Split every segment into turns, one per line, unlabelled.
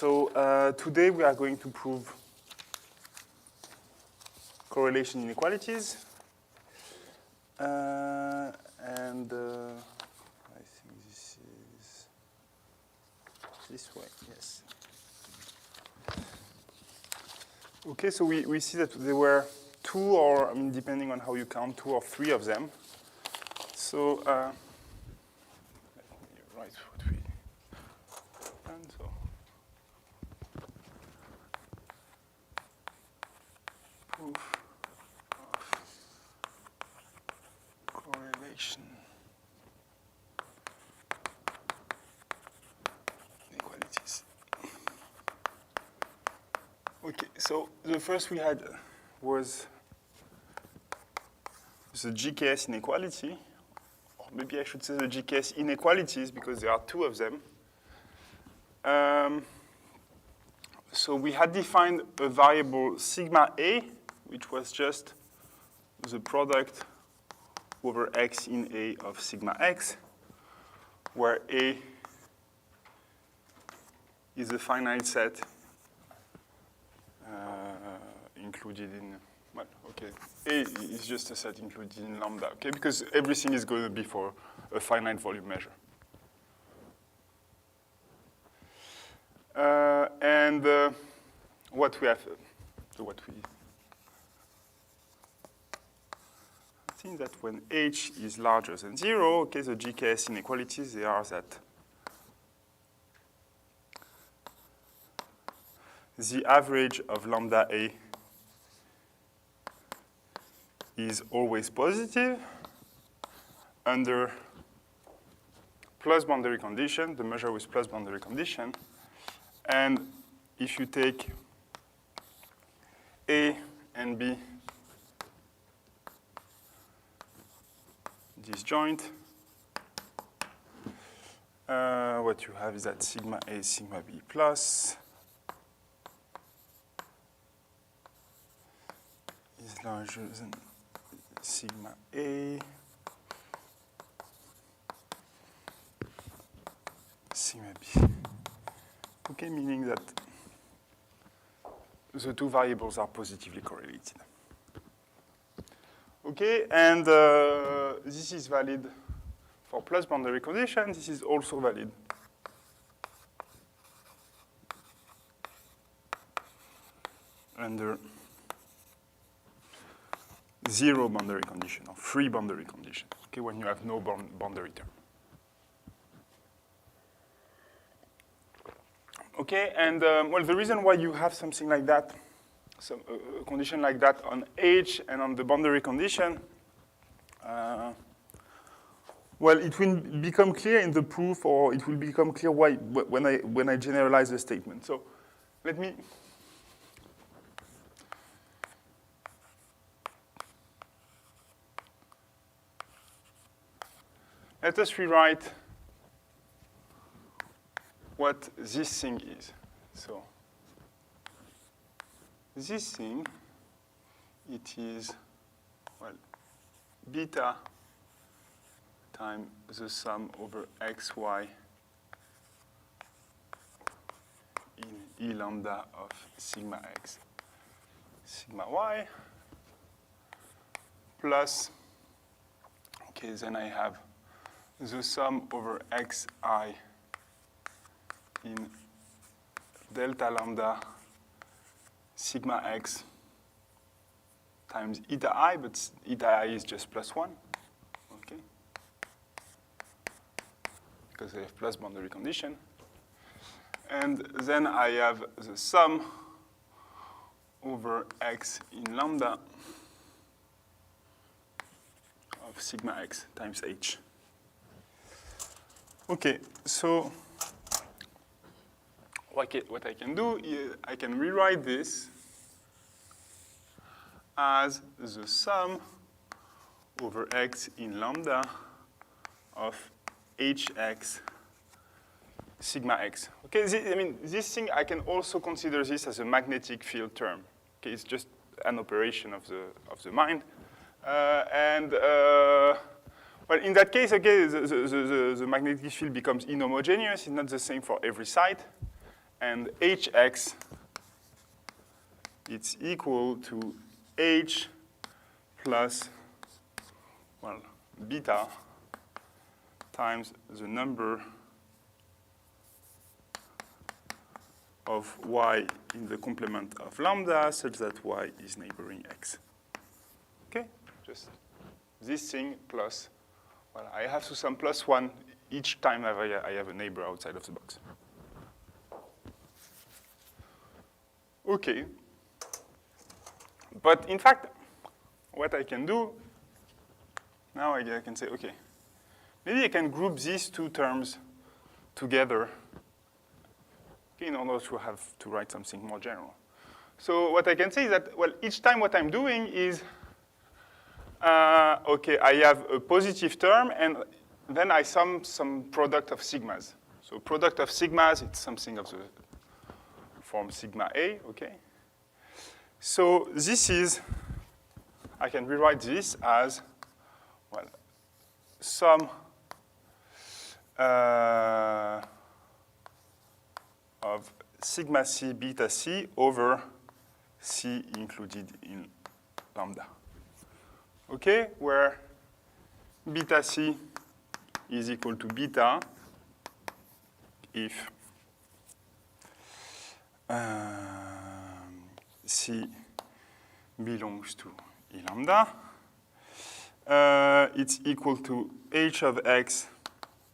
So today we are going to prove correlation inequalities. I think this is this way, yes. Okay, so we see that there were two, or depending on how you count, two or three of them. So let me write what we done. So proof of correlation inequalities. Okay, so the first we had was the GKS inequality, or maybe I should say the GKS inequalities because there are two of them. So we had defined a variable sigma A, which was just the product over x in A of sigma x, where A is a finite set included in, well, okay, A is just a set included in lambda, okay, because everything is going to be for a finite volume measure. What we have, I think that when h is larger than 0, okay, the GKS inequalities, they are that the average of lambda A is always positive under plus boundary condition, the measure with plus boundary condition. And if you take A and B disjoint, what you have is that sigma A, sigma B plus is larger than sigma A, sigma B. Okay, meaning that the two variables are positively correlated. Okay, and this is valid for plus boundary condition. This is also valid under zero boundary condition or free boundary condition, okay, when you have no boundary term. Okay, and well, the reason why you have something like that, a condition like that on H and on the boundary condition, well, it will become clear in the proof, or it will become clear why when I generalize the statement. So let us rewrite what this thing is. So this thing, it is, well, beta times the sum over xy in E lambda of sigma x, sigma y, plus, okay, then I have the sum over xi in delta lambda sigma x times eta I, but eta I is just plus 1, okay? Because I have plus boundary condition. And then I have the sum over x in lambda of sigma x times h. Okay, so what I can do is I can rewrite this as the sum over x in lambda of hx sigma x. Okay, this thing, I can also consider this as a magnetic field term. Okay, it's just an operation of the mind. Well, in that case, okay, the magnetic field becomes inhomogeneous. It's not the same for every site. and hx, it's equal to h plus, well, beta times the number of y in the complement of lambda such that y is neighboring x. Okay? Just this thing plus, well, I have to sum plus 1 each time I have a neighbor outside of the box. Okay. But in fact, what I can do, now I can say, okay, maybe I can group these two terms together in order to have to write something more general. So what I can say is that, well, each time what I'm doing is, okay, I have a positive term, and then I sum some product of sigmas. So product of sigmas, it's something of the form sigma A, okay? So this is, I can rewrite this as, well, sum of sigma c beta c over c included in lambda. Okay, where beta c is equal to beta if C belongs to E lambda. It's equal to h of x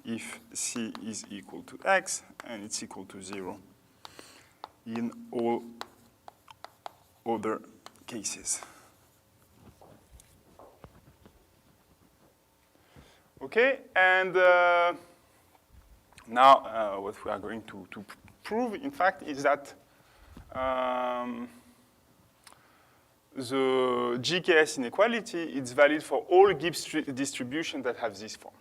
if C is equal to x, and it's equal to 0 in all other cases. Okay, and now what we are going to prove, in fact, is that the GKS inequality is valid for all Gibbs distributions that have this form.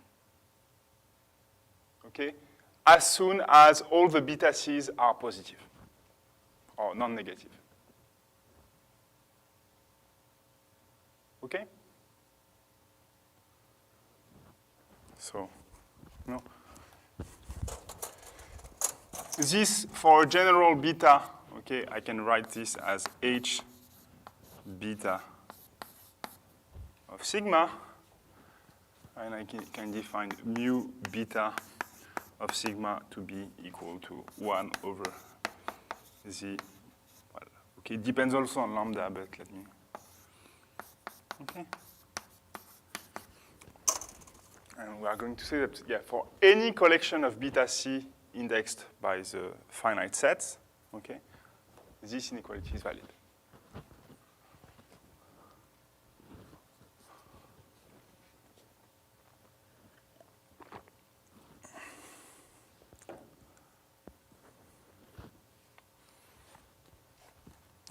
Okay, as soon as all the beta c's are positive or non-negative. Okay. So, no. This for a general beta, okay, I can write this as h beta of sigma, and I can define mu beta of sigma to be equal to 1 over the, well, okay, it depends also on lambda, but let me, okay. And we are going to say that, yeah, for any collection of beta c indexed by the finite sets, okay, this inequality is valid.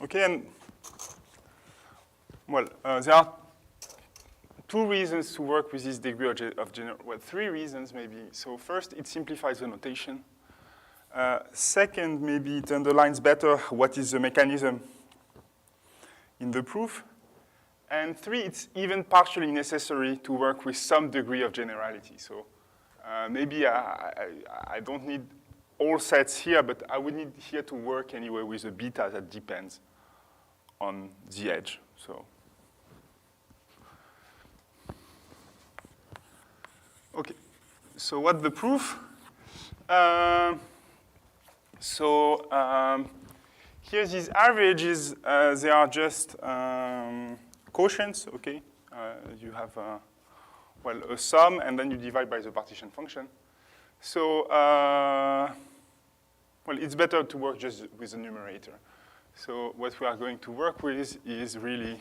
Okay, and, well, there are two reasons to work with this degree of general, well, three reasons maybe. So first, it simplifies the notation. Second, maybe it underlines better what is the mechanism in the proof. And three, it's even partially necessary to work with some degree of generality. So maybe I don't need all sets here, but I would need here to work anyway with a beta that depends on the edge. So, okay. So what's the proof? Here these averages, they are just quotients, okay? You have, well, a sum, and then you divide by the partition function. So, well, it's better to work just with the numerator. So what we are going to work with is really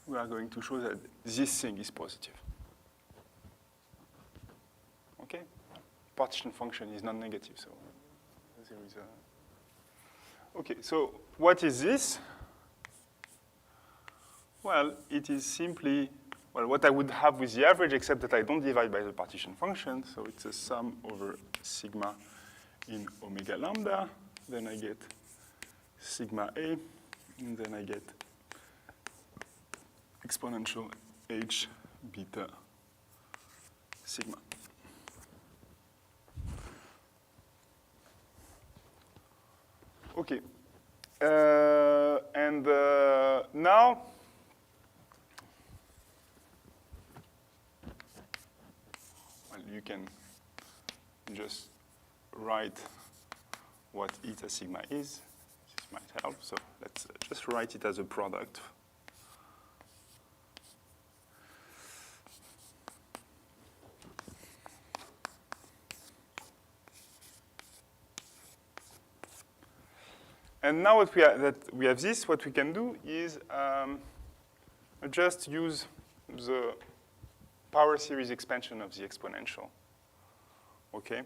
we are going to show that this thing is positive. Okay? Partition function is non-negative, so there is a... Okay, so what is this? Well, it is simply, well, what I would have with the average, except that I don't divide by the partition function. So it's a sum over sigma in omega lambda. Then I get sigma A, and then I get exponential H beta sigma. Okay. And now, well, you can just write what eta sigma is. This might help. So let's just write it as a product. And now that we have this, what we can do is just use the power series expansion of the exponential, okay,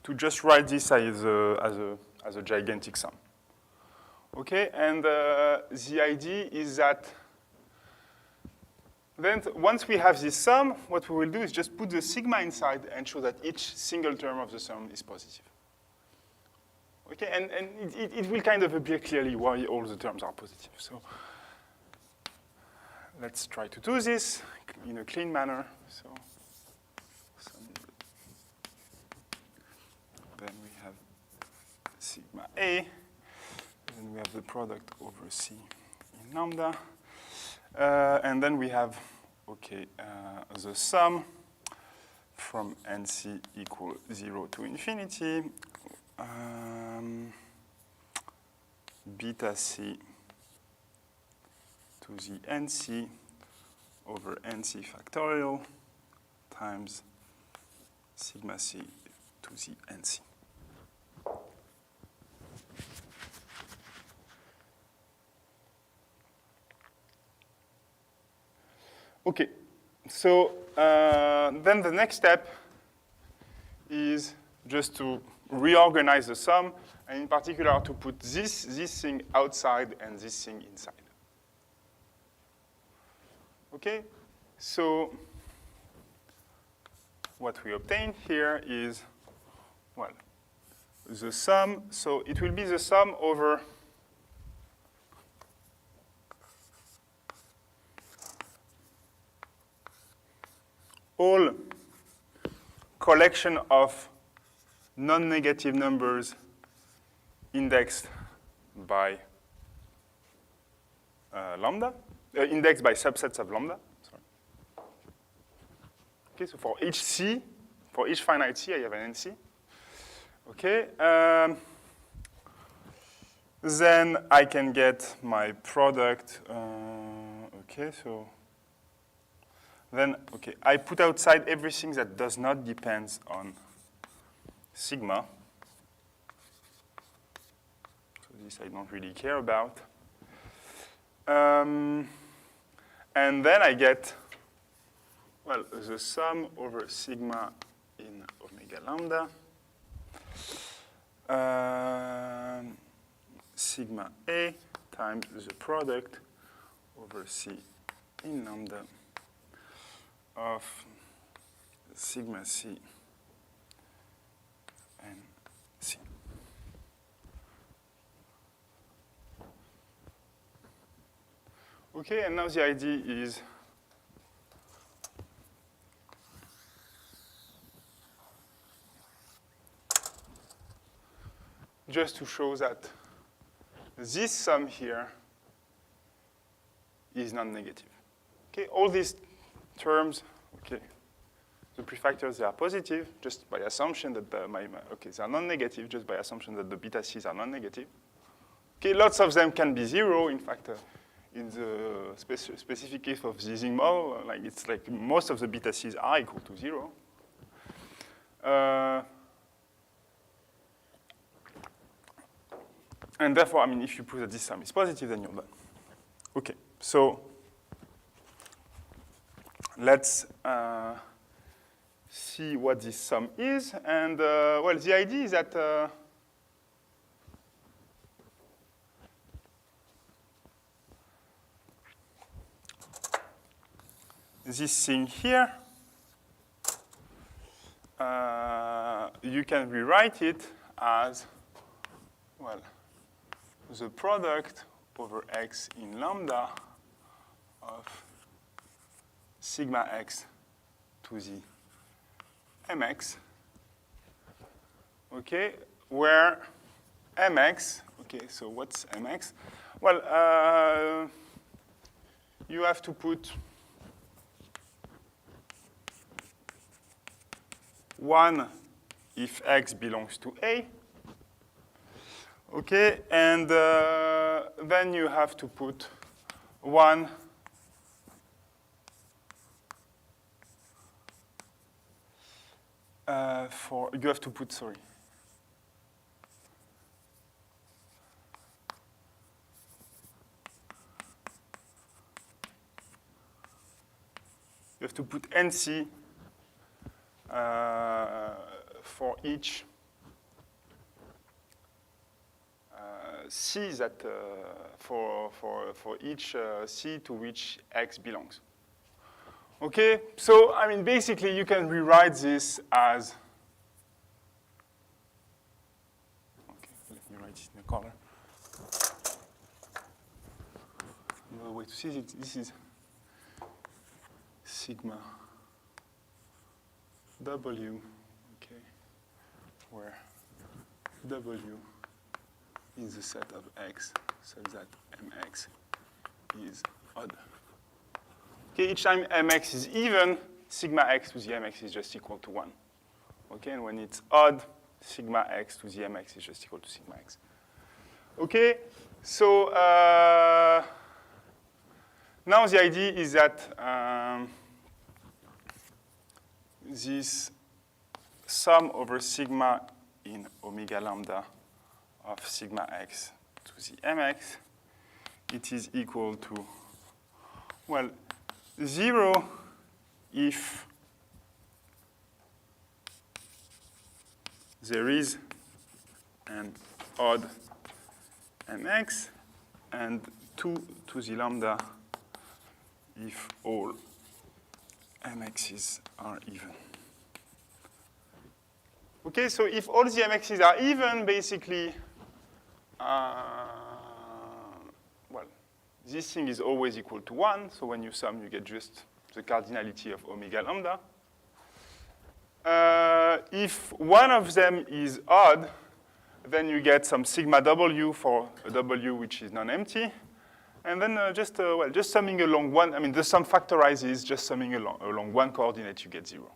to just write this as a gigantic sum. Okay, and the idea is that then once we have this sum, what we will do is just put the sigma inside and show that each single term of the sum is positive. Okay, and it will kind of appear clearly why all the terms are positive. So let's try to do this in a clean manner. So then we have sigma A, and then we have the product over C in lambda. And then we have, okay, the sum from NC equal 0 to infinity. Beta C to the NC over NC factorial times sigma C to the NC. Okay, so then the next step is just to reorganize the sum, and in particular to put this thing outside and this thing inside. Okay, so what we obtain here is, well, the sum. So it will be the sum over all collection of non-negative numbers indexed by lambda, indexed by subsets of lambda. Sorry. Okay, so for each C, for each finite C, I have an NC. Okay, then I can get my product. Okay, so then, okay, I put outside everything that does not depend on sigma. So this I don't really care about. And then I get, well, the sum over sigma in omega lambda, sigma A times the product over C in lambda of sigma C and C. Okay, and now the idea is just to show that this sum here is non-negative. Okay, all these terms, okay, the prefactors, they are positive just by assumption that okay, they are non-negative just by assumption that the beta C's are non-negative. Okay, lots of them can be zero. In fact, in the specific case of the Ising model, like it's like most of the beta C's are equal to 0. And therefore, I mean, if you prove that this sum is positive, then you're done. Okay, so let's see what this sum is. And well, the idea is that this thing here, you can rewrite it as, well, the product over x in lambda of sigma x to the mx, okay, where mx, okay, so what's mx? Well, you have to put 1 if x belongs to A, okay, and then you have to put 1 you have to put, sorry. You have to put NC for each C that for each C to which X belongs. Okay, so I mean basically you can rewrite this as, okay, let me write it in the color. Another way to see it, this is sigma W, okay, where W is the set of X such that Mx is odd. Okay, each time Mx is even, sigma x to the Mx is just equal to 1. Okay, and when it's odd, sigma x to the Mx is just equal to sigma x. Okay, so now the idea is that this sum over sigma in omega lambda of sigma x to the mx, it is equal to, well, 0 if there is an odd mx, and 2 to the lambda if all mx's are even. Okay, so if all the mx's are even, basically, well, this thing is always equal to 1. So when you sum, you get just the cardinality of omega lambda. If one of them is odd, then you get some sigma w for a w which is non-empty. And then just summing along one, I mean, the sum factorizes, just summing along one coordinate, you get 0.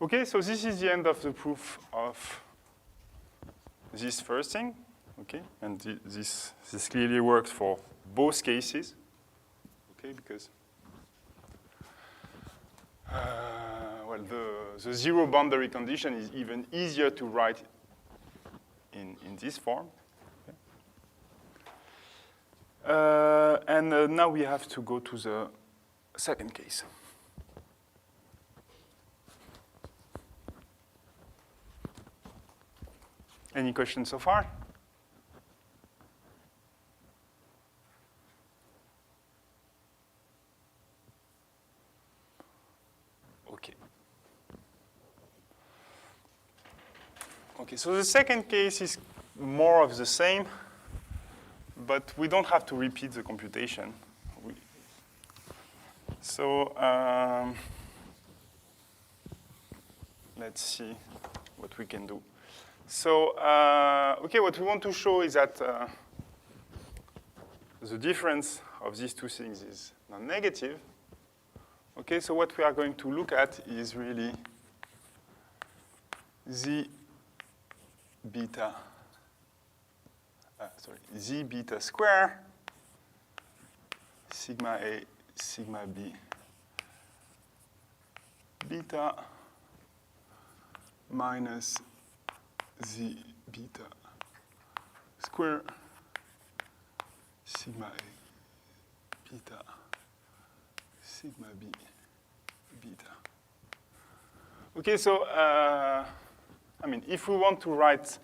Okay, so this is the end of the proof of this first thing. Okay, and this clearly works for both cases. Okay, because well, the zero boundary condition is even easier to write in this form. Okay. And now we have to go to the second case. Any questions so far? Okay. Okay, so the second case is more of the same, but we don't have to repeat the computation. So let's see what we can do. So, okay, what we want to show is that the difference of these two things is non-negative. Okay, so what we are going to look at is really z beta square, sigma A, sigma B, beta minus z beta square, sigma A, beta, sigma B, beta. Okay, so, I mean, if we want to write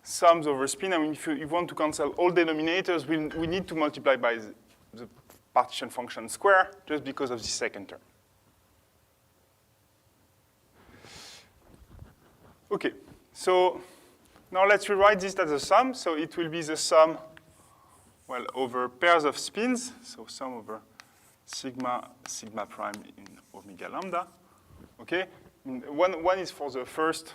sums over spin, I mean, if you want to cancel all denominators, we need to multiply by the partition function square just because of the second term. Okay, so Now let's rewrite this as a sum. So it will be the sum, well, over pairs of spins. So sum over sigma, sigma prime in omega lambda. Okay? One is for the first,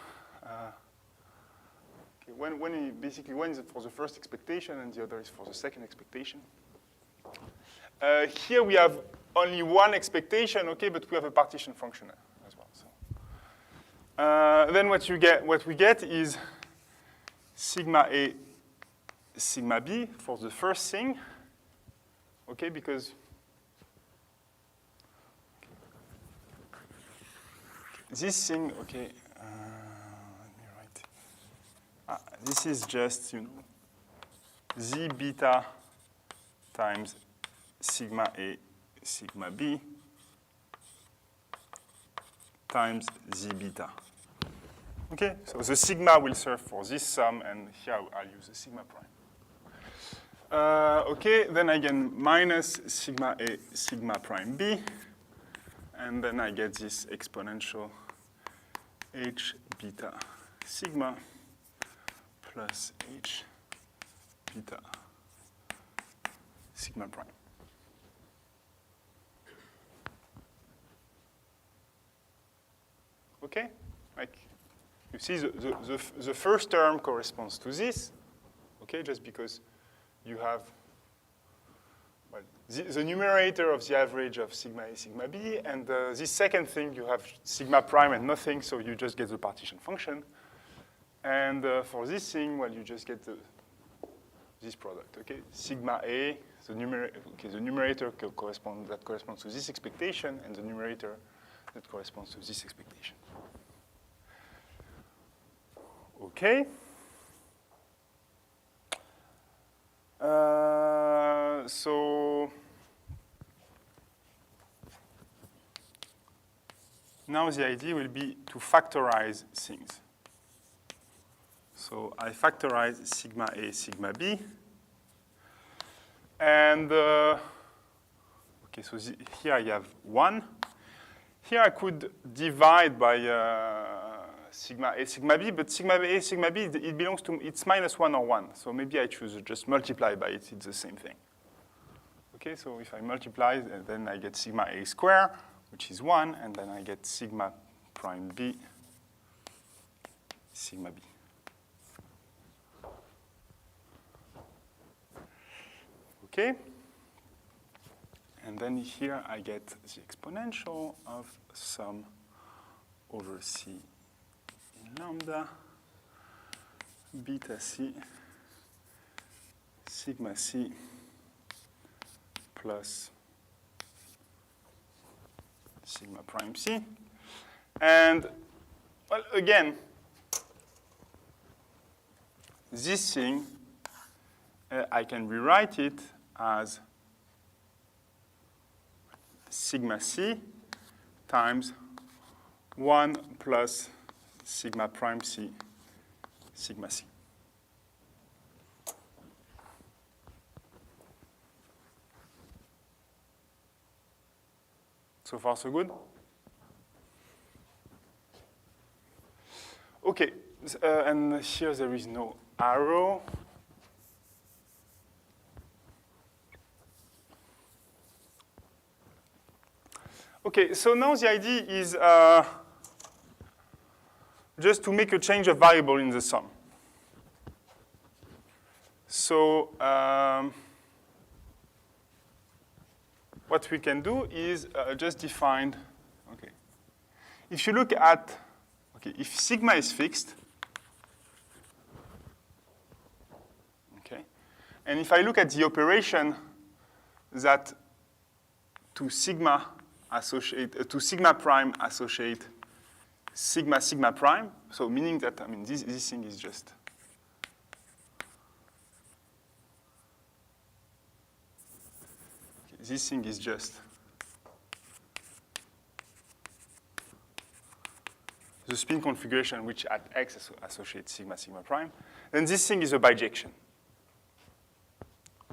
basically one is for the first expectation and the other is for the second expectation. Here we have only one expectation, okay, but we have a partition function as well. So then what we get is sigma A, sigma B for the first thing, okay, because this thing, okay, let me write. This is just, Z beta times sigma A, sigma B times Z beta. Okay, so the sigma will serve for this sum, and here I'll use the sigma prime. Okay, then again, minus sigma A, sigma prime B, and then I get this exponential H beta sigma plus H beta sigma prime. Okay, like you see the first term corresponds to this, okay, just because you have, well, the numerator of the average of sigma A, sigma B, and this second thing you have sigma prime and nothing, so you just get the partition function. And for this thing, well, you just get this product, okay? Sigma A, the numerator corresponds to this expectation, and the numerator that corresponds to this expectation. Okay. So now the idea will be to factorize things. So I factorize sigma A, sigma B. And okay, so here I have 1. Here I could divide by sigma A, sigma B, but sigma A, sigma B, it belongs to, it's minus 1 or 1. So maybe I choose just multiply by it, it's the same thing. Okay, so if I multiply, then I get sigma A squared, which is 1, and then I get sigma prime B, sigma B. Okay, and then here I get the exponential of sum over C in lambda, beta C, sigma C plus sigma prime C. And, well, again, this thing, I can rewrite it as sigma C times 1 plus sigma prime C, sigma C. So far, so good? Okay, and here there is no arrow. Okay, so now the idea is just to make a change of variable in the sum. So what we can do is just define, okay. If you look at, okay, if sigma is fixed, okay, and if I look at the operation that to sigma prime associate sigma sigma prime, so meaning that, I mean, this thing is just this thing is just the spin configuration which at x associates sigma sigma prime, then this thing is a bijection.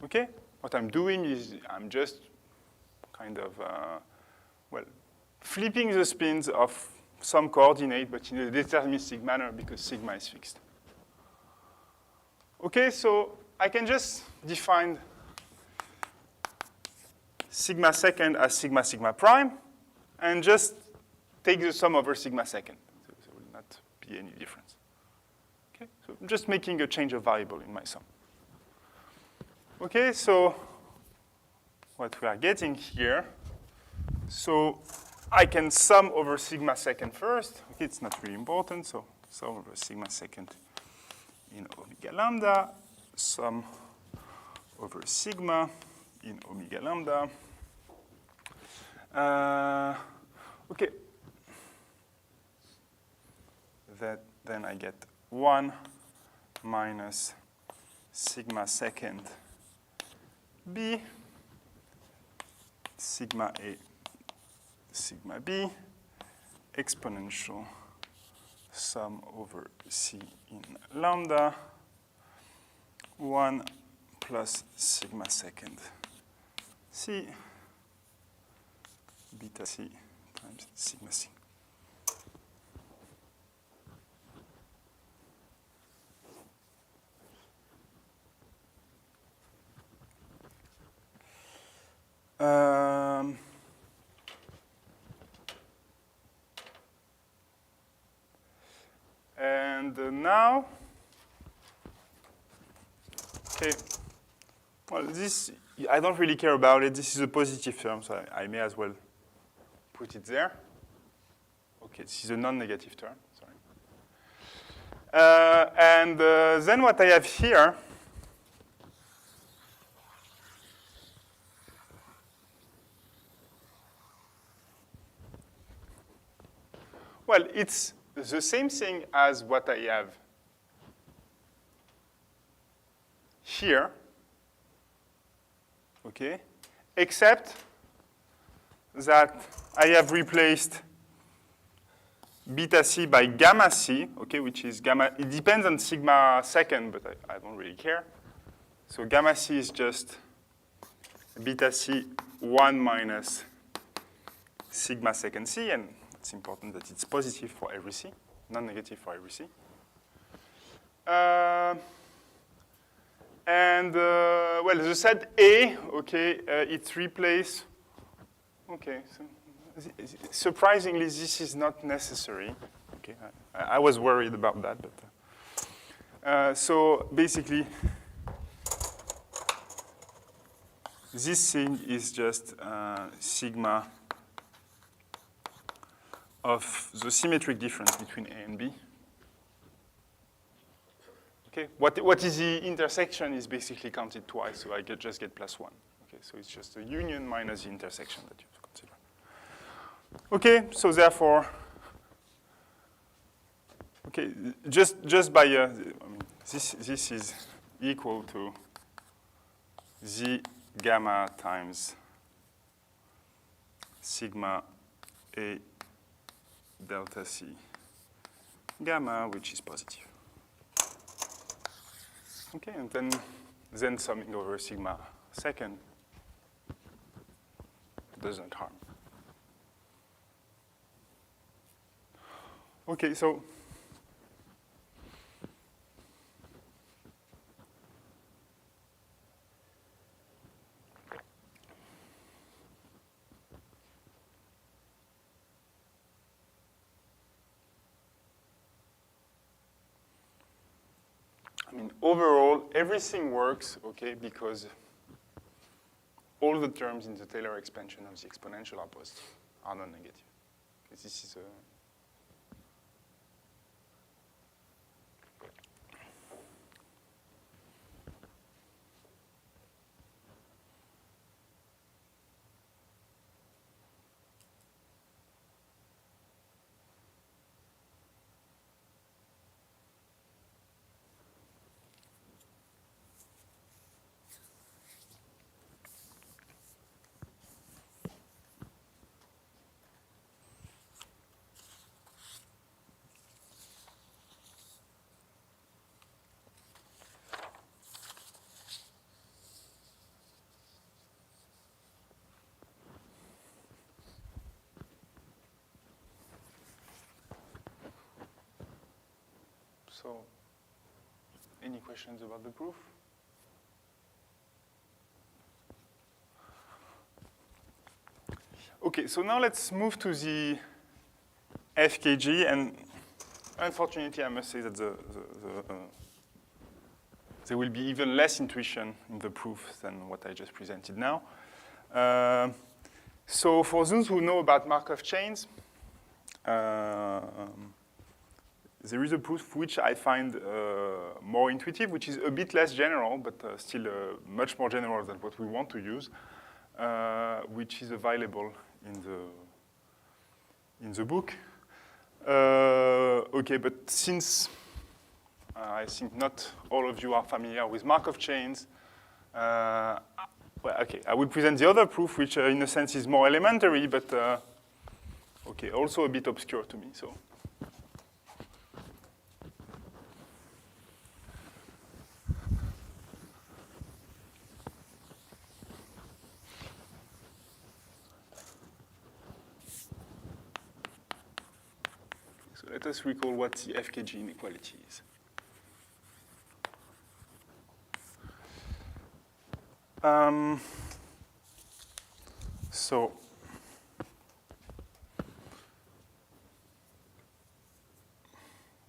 Okay? What I'm doing is I'm just kind of, well, flipping the spins of some coordinate, but in a deterministic manner because sigma is fixed. Okay, so I can just define sigma second as sigma sigma prime, and just take the sum over sigma second. So there will not be any difference. Okay, so I'm just making a change of variable in my sum. Okay, so what we are getting here, so I can sum over sigma second first. Okay, it's not really important, so sum over sigma second in omega lambda, sum over sigma in omega lambda. Okay. Then I get 1 minus sigma second b, sigma a, sigma b, exponential sum over c in lambda, 1 plus sigma second c, beta c times sigma c. And now, okay, well, this, I don't really care about it. This is a positive term, so I may as well put it there. Okay, this is a non-negative term, sorry. And then what I have here, well, it's the same thing as what I have here, okay, except that I have replaced beta c by gamma c, okay, which is gamma. It depends on sigma second, but I don't really care. So gamma c is just beta c 1 minus sigma second c, and it's important that it's positive for every c, non-negative for every c. Well, the set A, okay, it's replaced. Okay, so surprisingly, this is not necessary. Okay, I was worried about that, but so basically, this thing is just sigma of the symmetric difference between A and B. Okay, what is the intersection is basically counted twice, so I just get plus 1. Okay, so it's just a union minus the intersection that you have to consider. Okay, so therefore, okay, just by I mean, this is equal to z gamma times sigma A delta c gamma, which is positive. Okay, and then summing over sigma second doesn't harm. Okay, so I mean, overall, everything works, okay, because all the terms in the Taylor expansion of the exponential are positive, are non-negative. Okay, this is a So Any questions about the proof? Okay, so now let's move to the FKG, and unfortunately, I must say that there will be even less intuition in the proof than what I just presented now. So for those who know about Markov chains, there is a proof which I find more intuitive, which is a bit less general, but still much more general than what we want to use, which is available in the book. Okay, but since I think not all of you are familiar with Markov chains, well, okay, I will present the other proof, which in a sense is more elementary, but okay, also a bit obscure to me. So let us recall what the FKG inequality is. So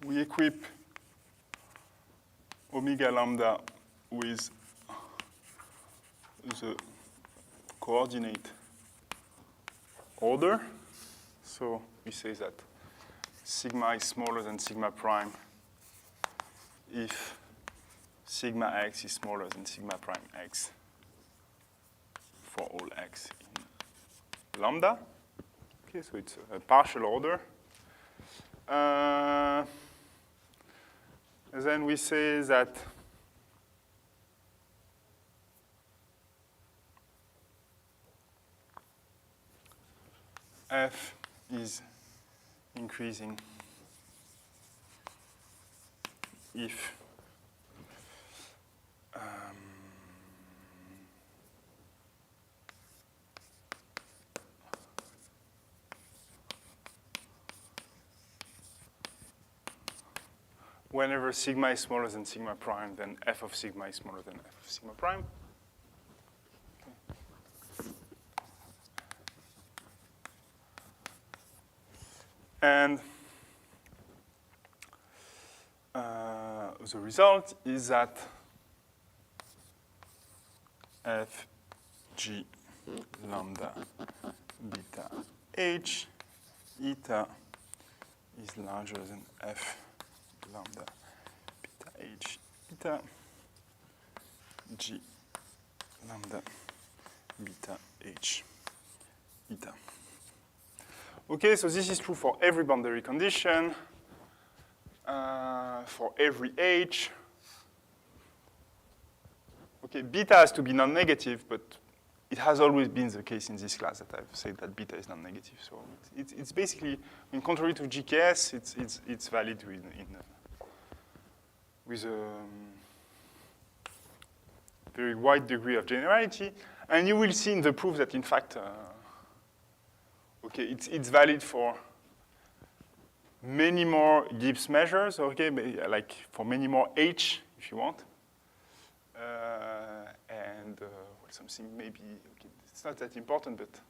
we equip omega lambda with the coordinate order. So we say that sigma is smaller than sigma prime if sigma x is smaller than sigma prime x for all x in lambda. Okay, so it's a partial order. And then we say that f is increasing if whenever sigma is smaller than sigma prime, then f of sigma is smaller than f of sigma prime. Okay. And the result is that f g lambda beta h eta is larger than f lambda beta h eta g lambda beta h eta. Okay, so this is true for every boundary condition, for every h. Okay, beta has to be non-negative, but it has always been the case in this class that I've said that beta is non-negative. So it's basically, I mean, contrary to GKS, it's valid with a very wide degree of generality. And you will see in the proof that, in fact, okay, it's valid for many more Gibbs measures, okay, like for many more h, if you want. And something maybe, okay, it's not that important, but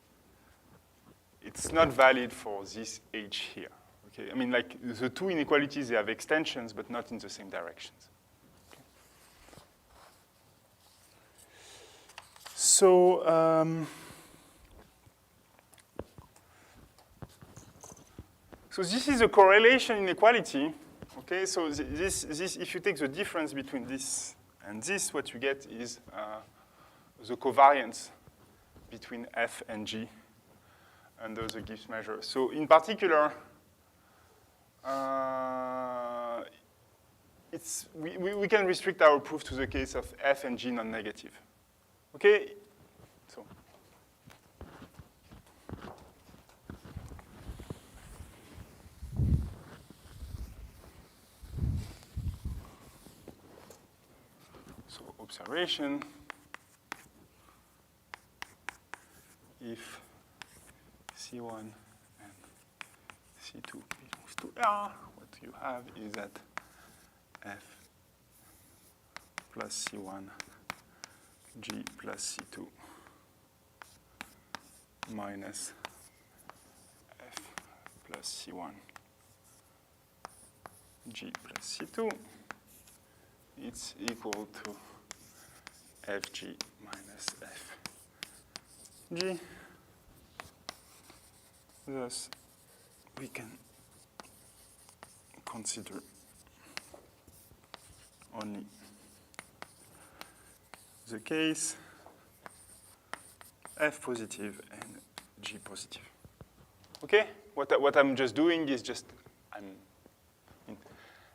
it's not valid for this h here. Okay, I mean, like the two inequalities, they have extensions, but not in the same directions. Okay. So, so this is a correlation inequality. Okay, so this if you take the difference between this and this, what you get is the covariance between f and g under the Gibbs measure. So in particular, we can restrict our proof to the case of f and g non-negative. Okay, so. Observation, if C1 and C2 belongs to R, what you have is that F plus C1 G plus C2 minus F plus C1 G plus C2, it's equal to Fg minus Fg. Thus, we can consider only the case F positive and G positive. Okay? What I'm just doing is just,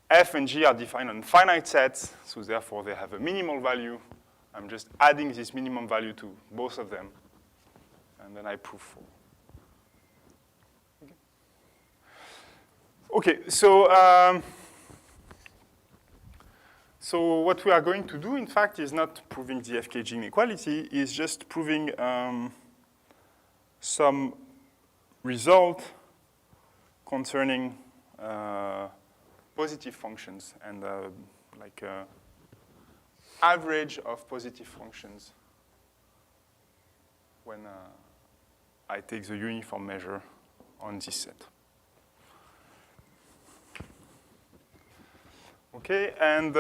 F and G are defined on finite sets, so therefore they have a minimal value. I'm just adding this minimum value to both of them, and then I prove for. Okay, so what we are going to do, in fact, is not proving the FKG inequality, is just proving some result concerning positive functions and like average of positive functions when I take the uniform measure on this set. Okay, and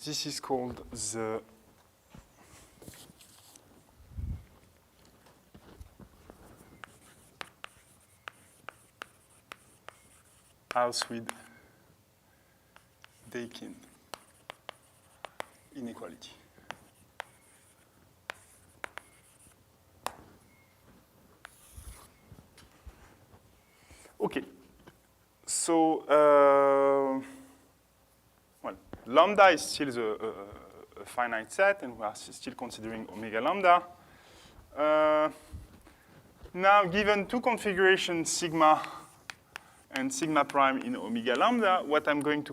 this is called the Alswid-Dakin inequality. Okay, so well, lambda is still a finite set, and we are still considering omega lambda. Now, given two configurations, sigma and sigma prime in omega lambda, what I'm going to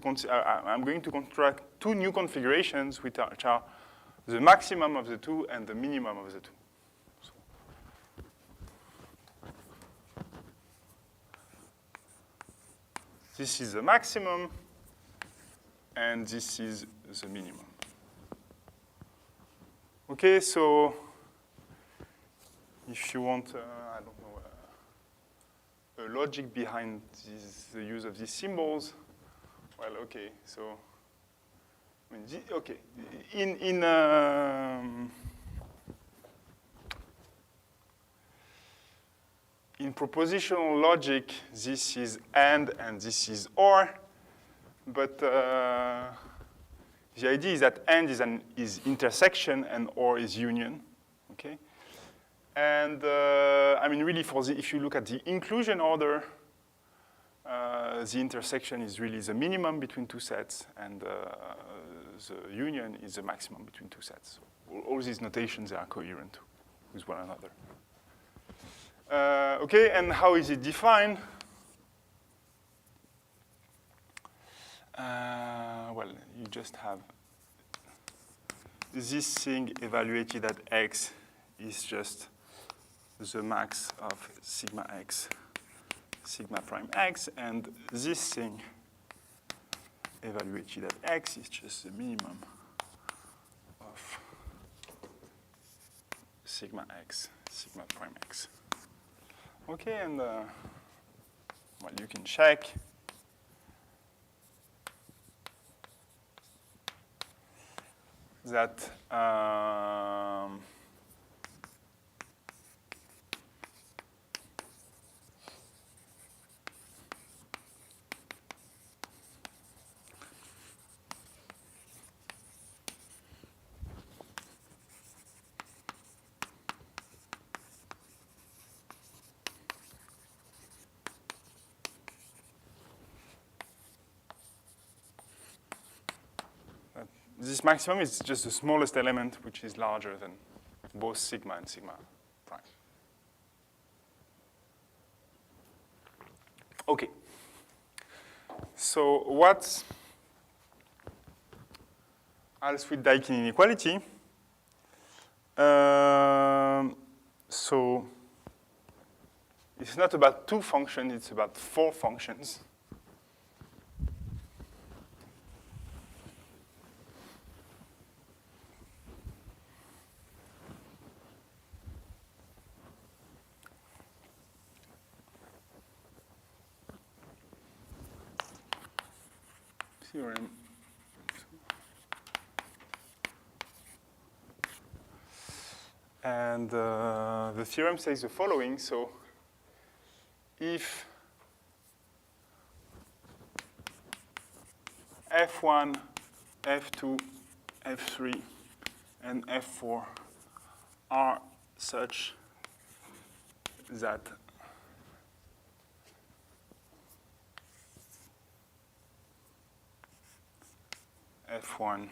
I'm going to construct two new configurations which are the maximum of the two and the minimum of the two. So this is the maximum, and this is the minimum. Okay, so if you want, I don't know, a logic behind the use of these symbols, well, okay, so, I mean, okay, in propositional logic, this is and this is or, but the idea is that and is intersection and or is union, okay? And I mean, really, if you look at the inclusion order, the intersection is really the minimum between two sets, and the union is the maximum between two sets. So all these notations are coherent with one another. Okay, and how is it defined? Well, you just have this thing evaluated at x is just the max of sigma x, sigma prime x, and this thing evaluated at x is just the minimum of sigma x, sigma prime x. Okay, and well, you can check. That this maximum is just the smallest element, which is larger than both sigma and sigma prime. Okay. So what's else with Daikin inequality? So it's not about 2 functions, it's about 4 functions. Theorem. And the theorem says the following. So if F1, F2, F3, and F4 are such that F1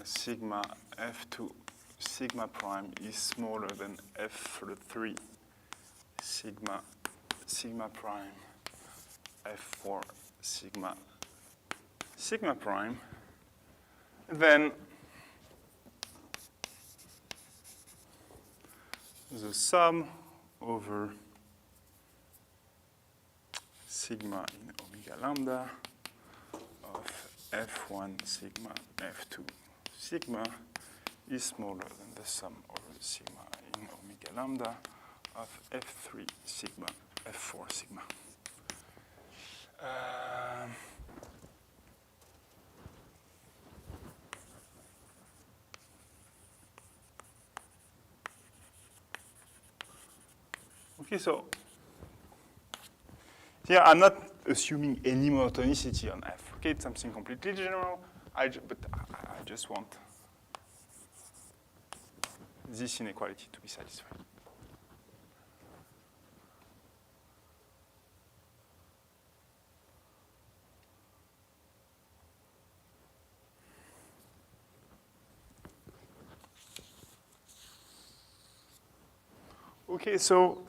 sigma F2 sigma prime is smaller than F3 sigma prime F4 sigma prime, then the sum over sigma in omega lambda of F1 sigma F2 sigma is smaller than the sum over sigma in omega lambda of F3 sigma F4 sigma. Okay, so here I'm not assuming any monotonicity on F. Okay, it's something completely general, but I just want this inequality to be satisfied. Okay, so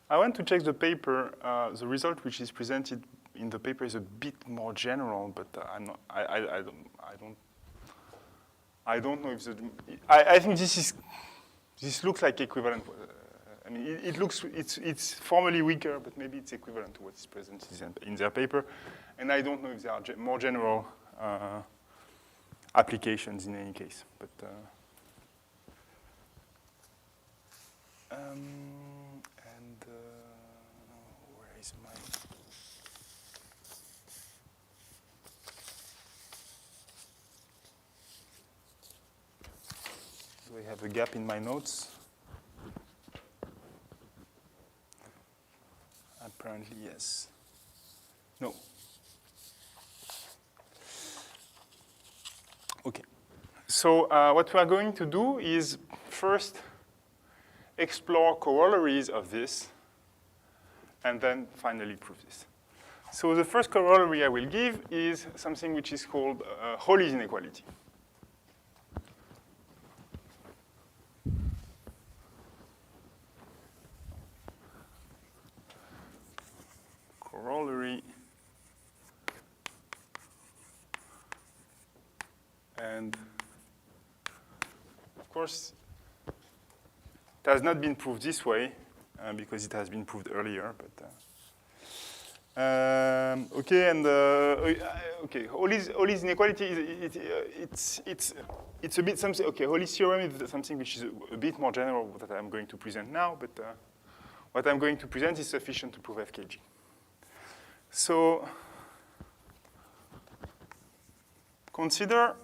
I want to check the paper. The result which is presented in the paper is a bit more general, but I'm not. I don't know if the. I think this looks like equivalent. I mean, it looks it's formally weaker, but maybe it's equivalent to what is presented in their paper, and I don't know if there are more general applications in any case, but. Where is my? Do I have a gap in my notes? Apparently, yes. No. Okay. So what we are going to do is first explore corollaries of this, and then finally prove this. So the first corollary I will give is something which is called Hawley's inequality. Corollary. And of course, it has not been proved this way because it has been proved earlier. But okay, and okay, Hawley's inequality it's a bit something. Okay, Hawley's theorem is something which is a bit more general that I'm going to present now. But what I'm going to present is sufficient to prove FKG. So consider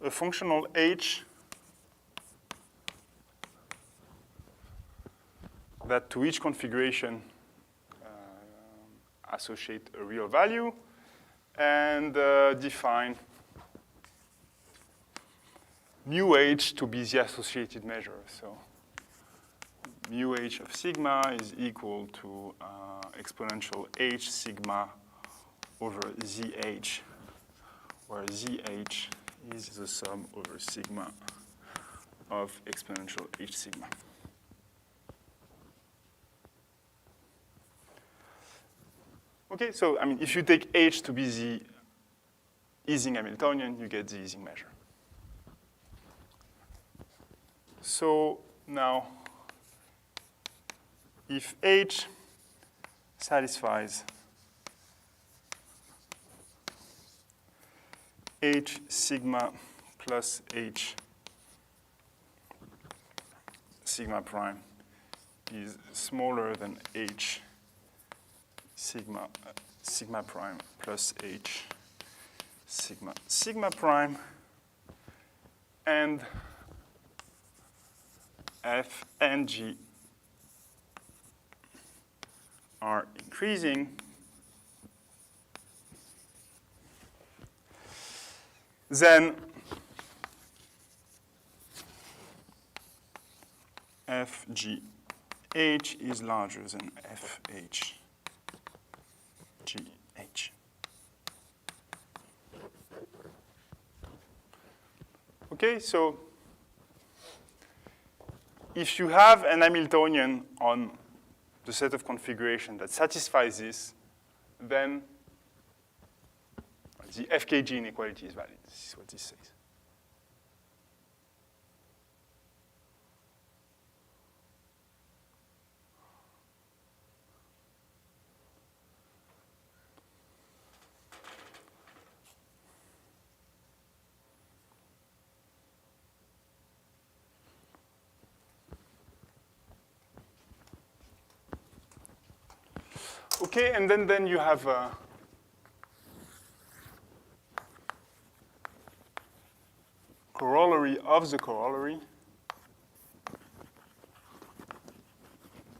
a functional h that to each configuration associate a real value and define mu h to be the associated measure. So mu h of sigma is equal to exponential h sigma over zh, where zh is the sum over sigma of exponential h sigma. Okay, so I mean, if you take h to be the Ising Hamiltonian, you get the Ising measure. So now, if h satisfies h sigma plus h sigma prime is smaller than h sigma prime plus h sigma prime, and f and g are increasing, then fgh is larger than fhgh. Okay, so if you have an Hamiltonian on the set of configuration that satisfies this, then the FKG inequality is valid. This is what this says. Okay, and then you have corollary of the corollary,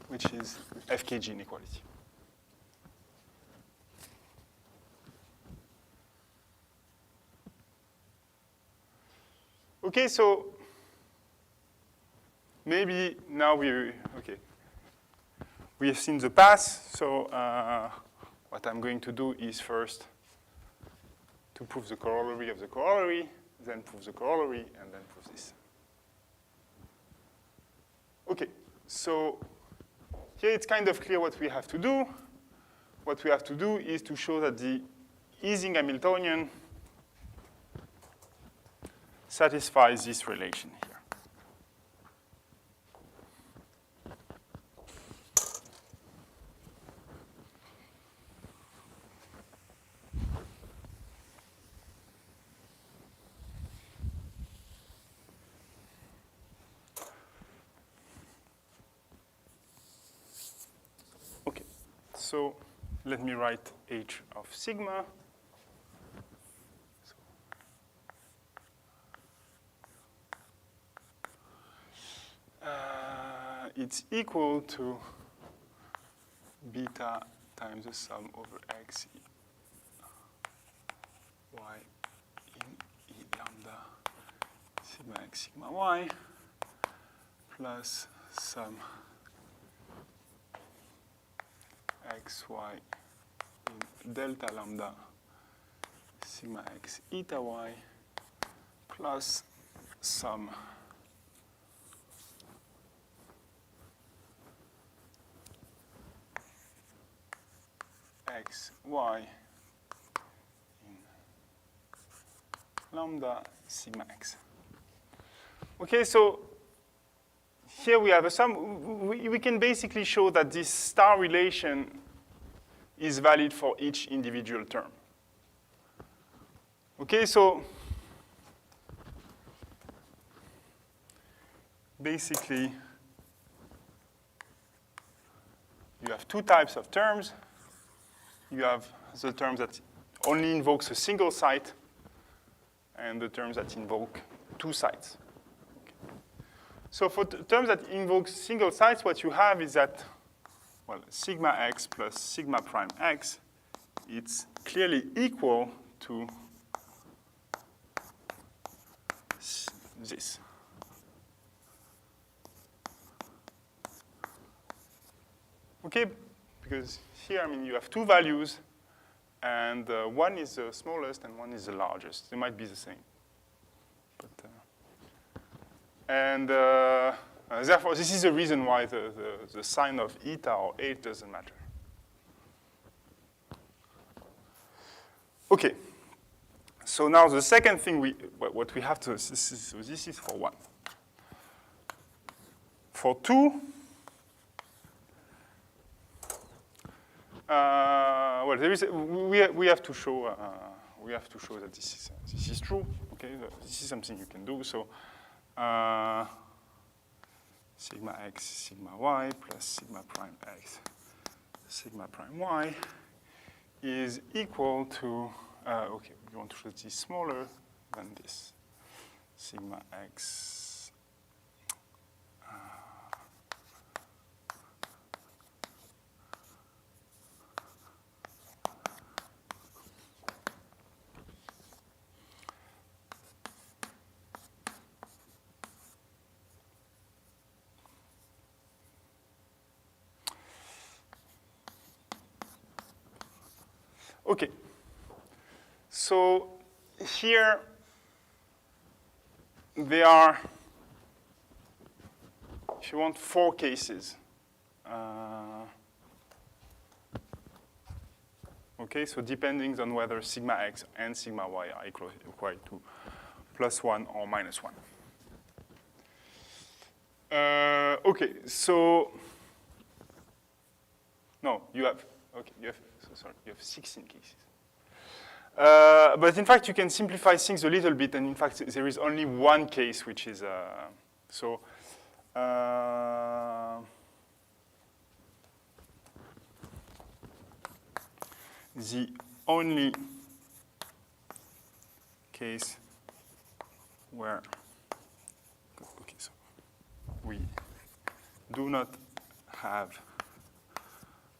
which is FKG inequality. Okay, so maybe now we have seen the path, so what I'm going to do is first to prove the corollary of the corollary, then prove the corollary, and then prove this. Okay, so here it's kind of clear what we have to do. What we have to do is to show that the Ising Hamiltonian satisfies this relation here. Okay, so let me write h of sigma. It's equal to beta times the sum over x y in e lambda sigma x sigma y plus sum x y in delta lambda sigma x eta y plus sum x, y in lambda sigma x. Okay, so here we have a sum. We can basically show that this star relation is valid for each individual term. Okay, so basically you have two types of terms. You have the terms that only invokes a single site and the terms that invoke two sites. Okay. So for terms that invoke single sites, what you have is that, well, sigma x plus sigma prime x, it's clearly equal to this. Okay, because here, I mean, you have two values, and one is the smallest and one is the largest. They might be the same. But, And therefore, this is the reason why the sign of eta or h doesn't matter. Okay. So now the second thing what we have to, so this is for 1. For 2, well, we have to show that this is true. Okay, this is something you can do. So sigma x sigma y plus sigma prime x sigma prime y is equal to okay, we want to show this smaller than this sigma x. Okay, so here there are, if you want, 4 cases. Okay, so depending on whether sigma x and sigma y are equal to +1 or -1. Okay, so no, you have, okay, you have, sorry, you have 16 cases. But in fact, you can simplify things a little bit, and in fact, there is only one case which is, so, the only case where, okay, so we do not have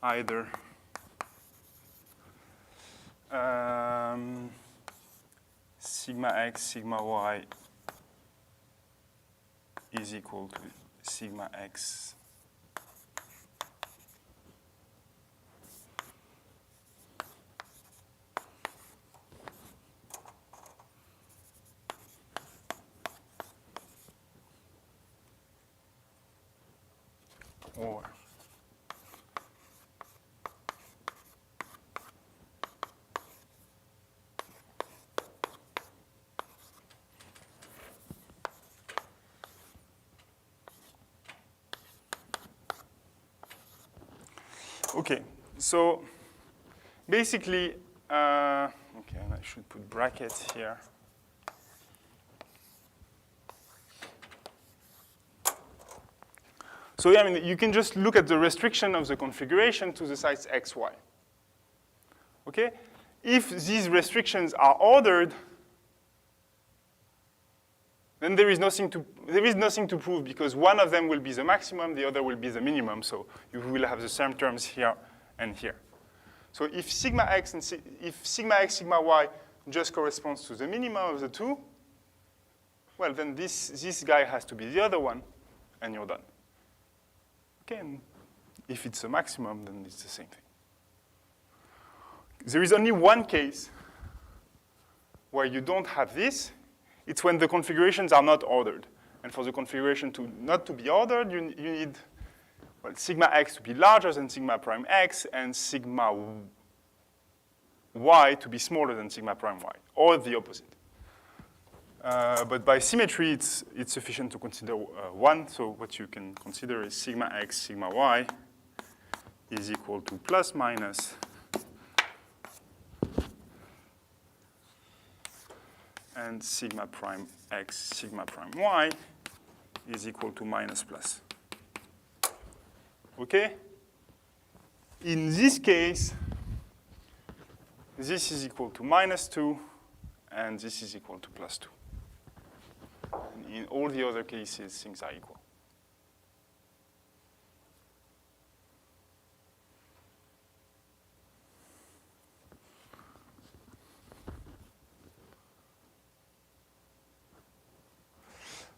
either sigma x, sigma y is equal to sigma x or okay, so basically, okay, and I should put brackets here. So yeah, I mean, you can just look at the restriction of the configuration to the sites x, y. Okay, if these restrictions are ordered, then there is nothing to prove because one of them will be the maximum, the other will be the minimum. So you will have the same terms here and here. So if sigma x and if sigma x sigma y just corresponds to the minimum of the two, well then this guy has to be the other one, and you're done. Okay, and if it's a maximum, then it's the same thing. There is only one case where you don't have this. It's when the configurations are not ordered. And for the configuration not to be ordered, you need, well, sigma x to be larger than sigma prime x and sigma y to be smaller than sigma prime y, or the opposite. But by symmetry, it's sufficient to consider 1. So what you can consider is sigma x, sigma y is equal to plus minus and sigma prime x, sigma prime y is equal to minus plus. Okay? In this case, this is equal to -2, and this is equal to +2. In all the other cases, things are equal.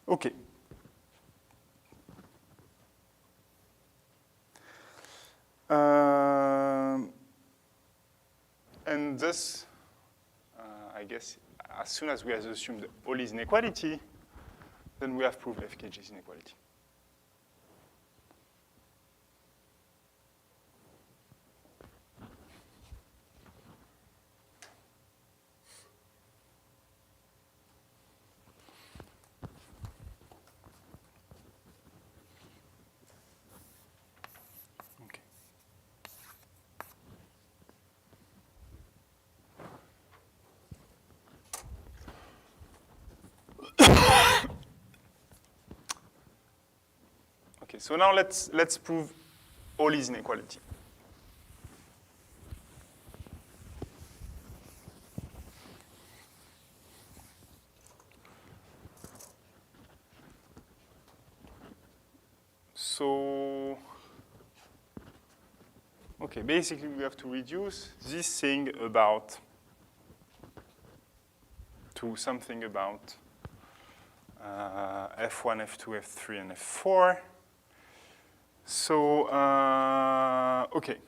Okay. And thus, I guess, as soon as we have assumed all is inequality, then we have proved FKG's inequality. Okay, so now let's prove Pauli's inequality. So, okay, basically we have to reduce this thing about to something about F1, F2, F3, and F4. So, okay.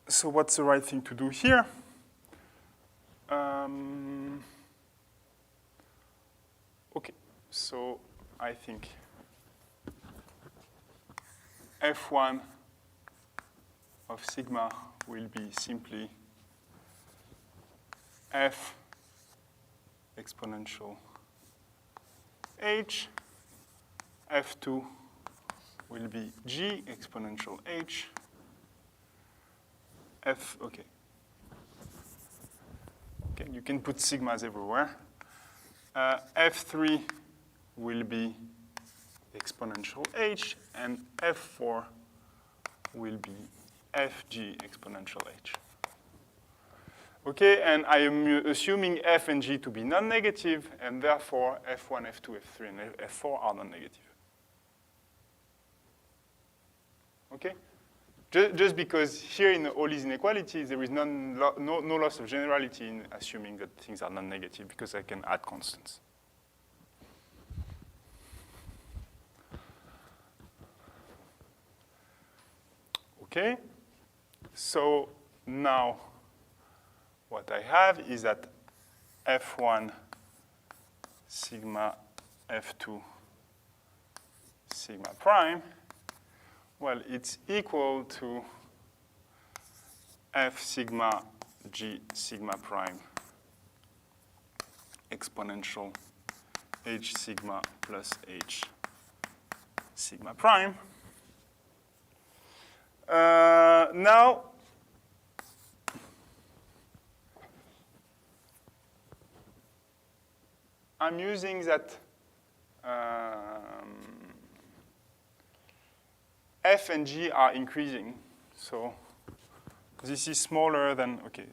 So what's the right thing to do here? Okay, so I think F1 of sigma will be simply F exponential H. F2 will be G exponential H. F, okay. Okay, you can put sigmas everywhere. F3 will be exponential H, and F4 will be Fg exponential H. Okay, and I am assuming F and G to be non-negative, and therefore F1, F2, F3, and F4 are non-negative. Okay? Just because here in all these inequalities, there is no loss of generality in assuming that things are non-negative, because I can add constants. Okay? So now what I have is that F1 sigma F2 sigma prime, well, it's equal to F sigma G sigma prime exponential H sigma plus H sigma prime. Now, I'm using that F and G are increasing. So this is smaller than, okay,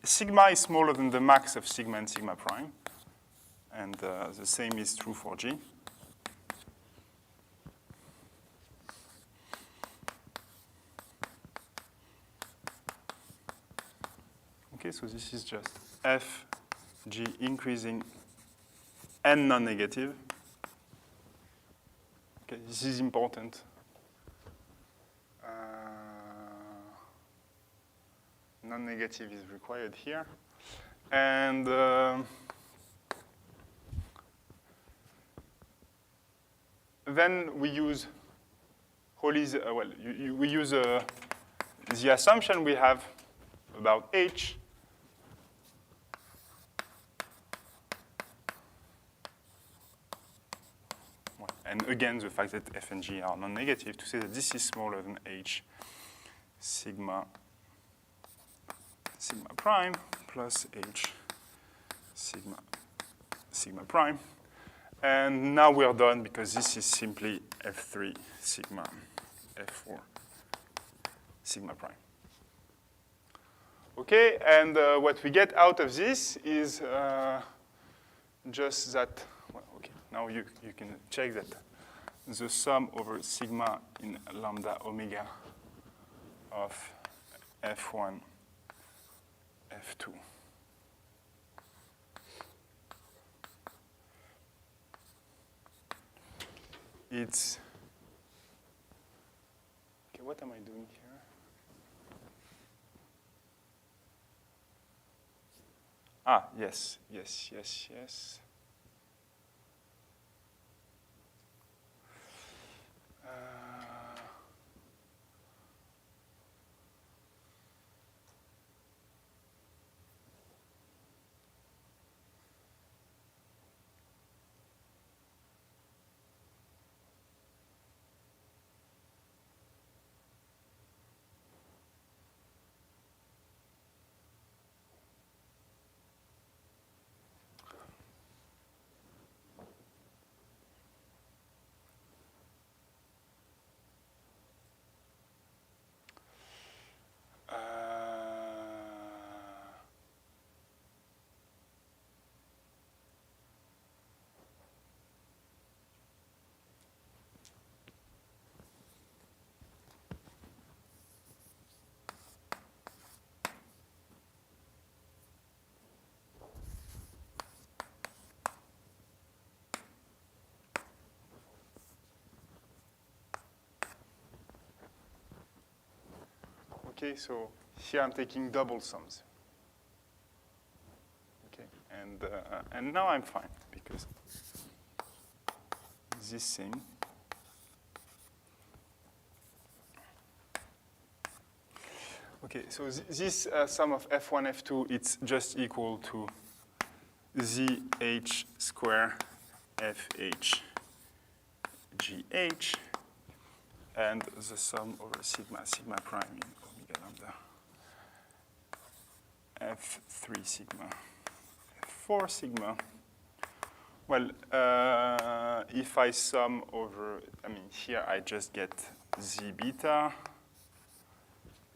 sigma is smaller than the max of sigma and sigma prime. And the same is true for G. Okay, so this is just F, G increasing and non-negative. Okay, this is important. Non-negative is required here. And then we use Pauli's, we use the assumption we have about H. And again, the fact that F and G are non-negative to say that this is smaller than H sigma prime plus H sigma prime. And now we're done because this is simply F3 sigma F4 sigma prime. Okay, and what we get out of this is just that, well, okay, now you can check that the sum over sigma in lambda omega of F1, F2 it's, okay, what am I doing here? Ah, yes. Okay, so here I'm taking double sums. Okay, and now I'm fine because this thing okay, so this sum of F1, F2, it's just equal to ZH square FH GH, and the sum over sigma prime in omega lambda F3 sigma F4 sigma. Well, if I sum over, here I just get Z beta,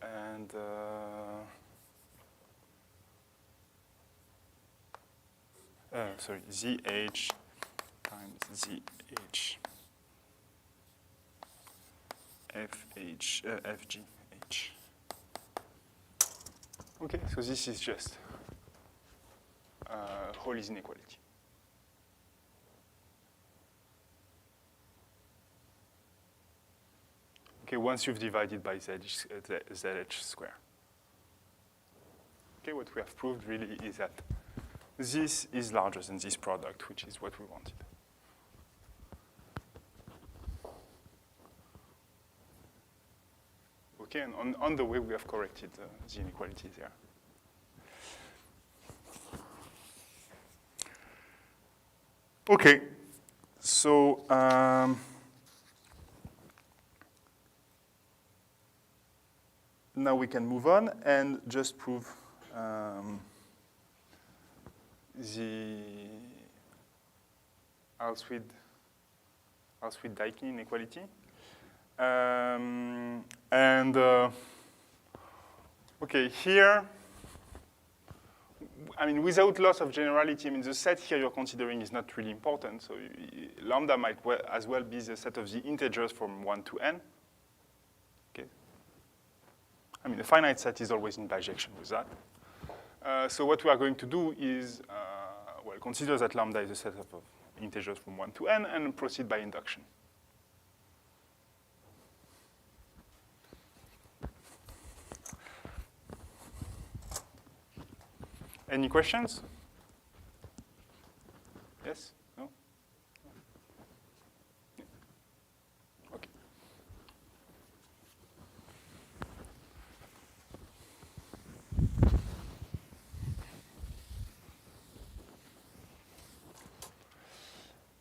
and ZH times ZH FGH. Okay, so this is just Hall's inequality. Okay, once you've divided by ZH square. Okay, what we have proved really is that this is larger than this product, which is what we wanted. Okay, and on the way we have corrected the inequality there. Okay, so now we can move on and just prove the Auschwitz-Daikin inequality. Okay, here, without loss of generality, the set here you're considering is not really important. So lambda might as well be the set of the integers from 1 to n. Okay. The finite set is always in bijection with that. So what we are going to do is, consider that lambda is a set of integers from 1 to n and proceed by induction. Any questions? Yes? No? Okay.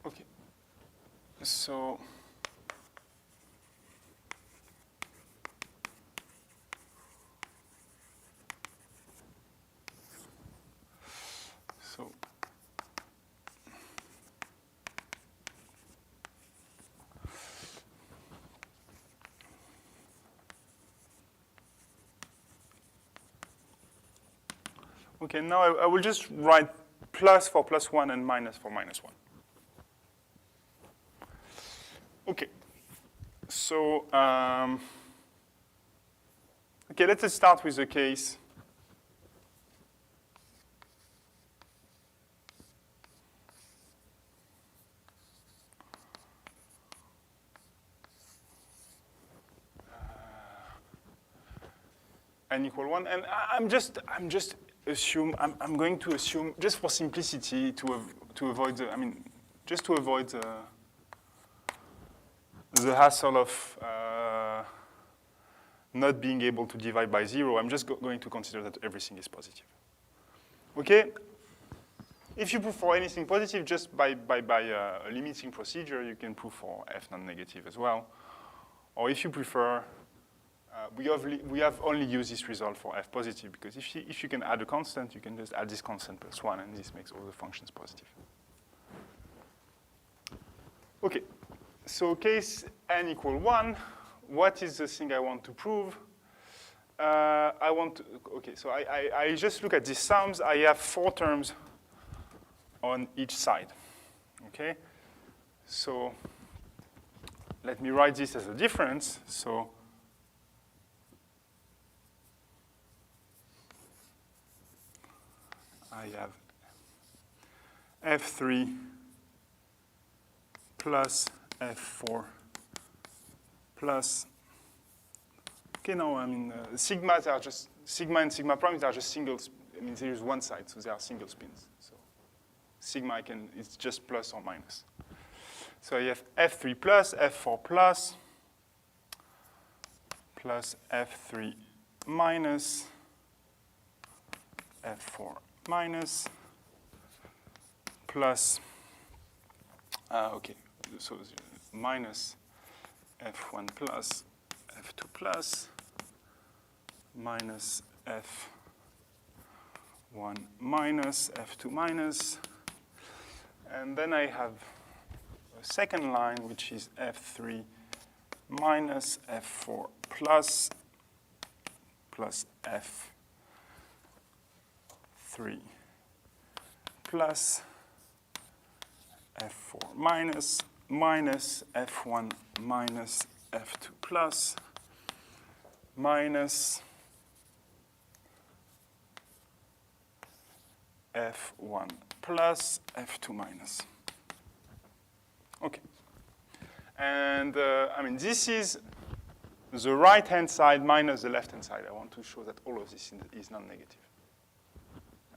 Okay. So okay, now I will just write plus for +1 and minus for -1. Okay, so okay, let's start with the case. n equal 1, and I'm going to assume, just for simplicity, to avoid the hassle of not being able to divide by 0, I'm just going to consider that everything is positive. Okay? If you prove for anything positive, just by a limiting procedure, you can prove for f non-negative as well. Or if you prefer, we have only used this result for f positive, because if you can add a constant, you can just add this constant plus 1, and this makes all the functions positive. Okay, so case n equal 1, what is the thing I want to prove? So I just look at these sums. I have 4 terms on each side, okay? So let me write this as a difference. So I have F3 plus F4 plus, okay, no, I mean, sigmas are just, sigma and sigma primes are just singles, I mean, there is one side, so they are single spins. So sigma, it's just plus or minus. So I have F3 plus, F4 plus F3 minus, F4 minus, plus, okay, so minus F1 plus, F2 plus, minus F1 minus, F2 minus, and then I have a second line, which is F3 minus F4 plus F3 plus F4 minus F1 minus F2 plus minus F1 plus F2 minus. Okay. And I mean, this is the right-hand side minus the left-hand side. I want to show that all of this is non-negative.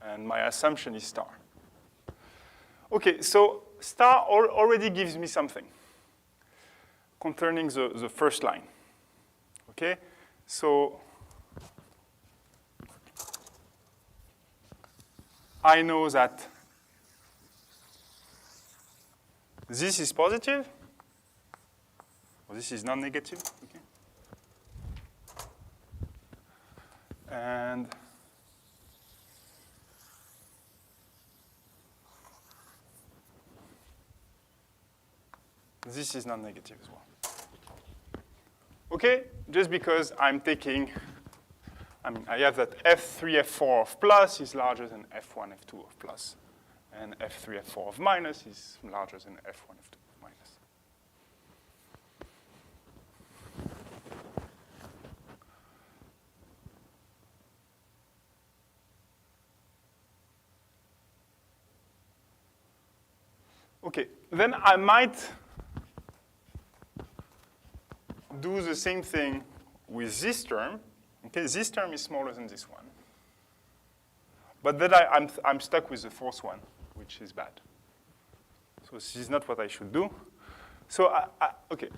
And my assumption is star. Okay, so star already gives me something concerning the first line. Okay, so I know that this is positive, or this is non-negative, okay? And this is non-negative as well. Okay, just because I'm taking, I mean, I have that F3, F4 of plus is larger than F1, F2 of plus. And F3, F4 of minus is larger than F1, F2 of minus. Okay, then I might do the same thing with this term. Okay, this term is smaller than this one. But then I'm stuck with the fourth one, which is bad. So this is not what I should do. So, okay,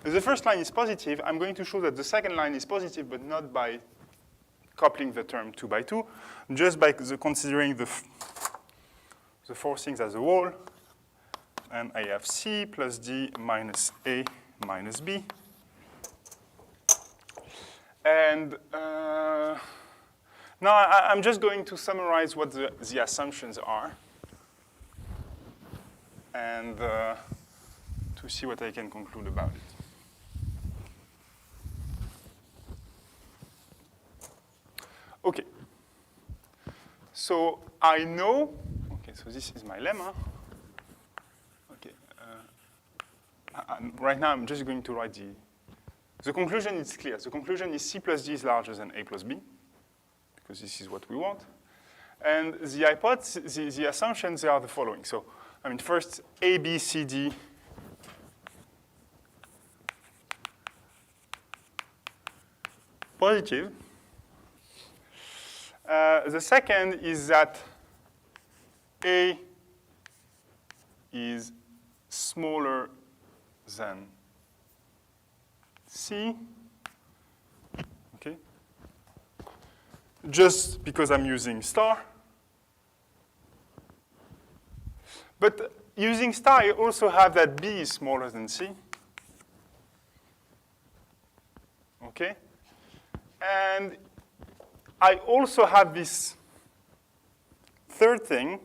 the first line is positive. I'm going to show that the second line is positive, but not by coupling the term 2 by 2, just by considering the four things as a whole. And I have C plus D minus A minus B. And now I'm just going to summarize what the assumptions are and to see what I can conclude about it. Okay. So I know, okay, so this is my lemma. Okay. Right now I'm just going to write the conclusion is clear. The conclusion is C plus D is larger than A plus B, because this is what we want. And the hypothesis, the assumptions are the following. So, I mean, first, A, B, C, D positive. The second is that A is smaller than C, okay? Just because I'm using star. But using star, I also have that B is smaller than C, okay? And I also have this third thing.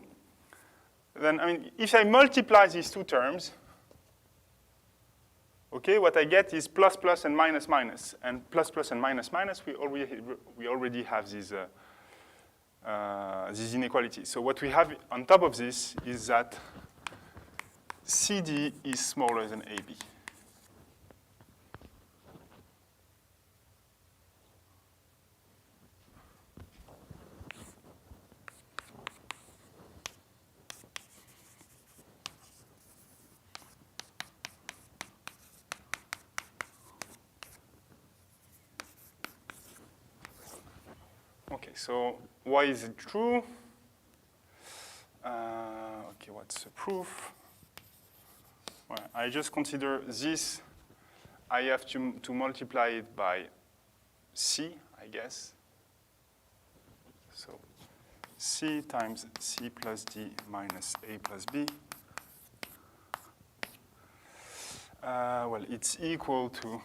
Then, I mean, if I multiply these two terms, okay, what I get is plus, plus, and minus, minus. And plus, plus, and minus, minus, we already have these inequalities. So what we have on top of this is that CD is smaller than AB. Okay, so why is it true? Okay, what's the proof? Well, I just consider this. I have to multiply it by C, I guess. So C times C plus D minus A plus B. Well, it's equal to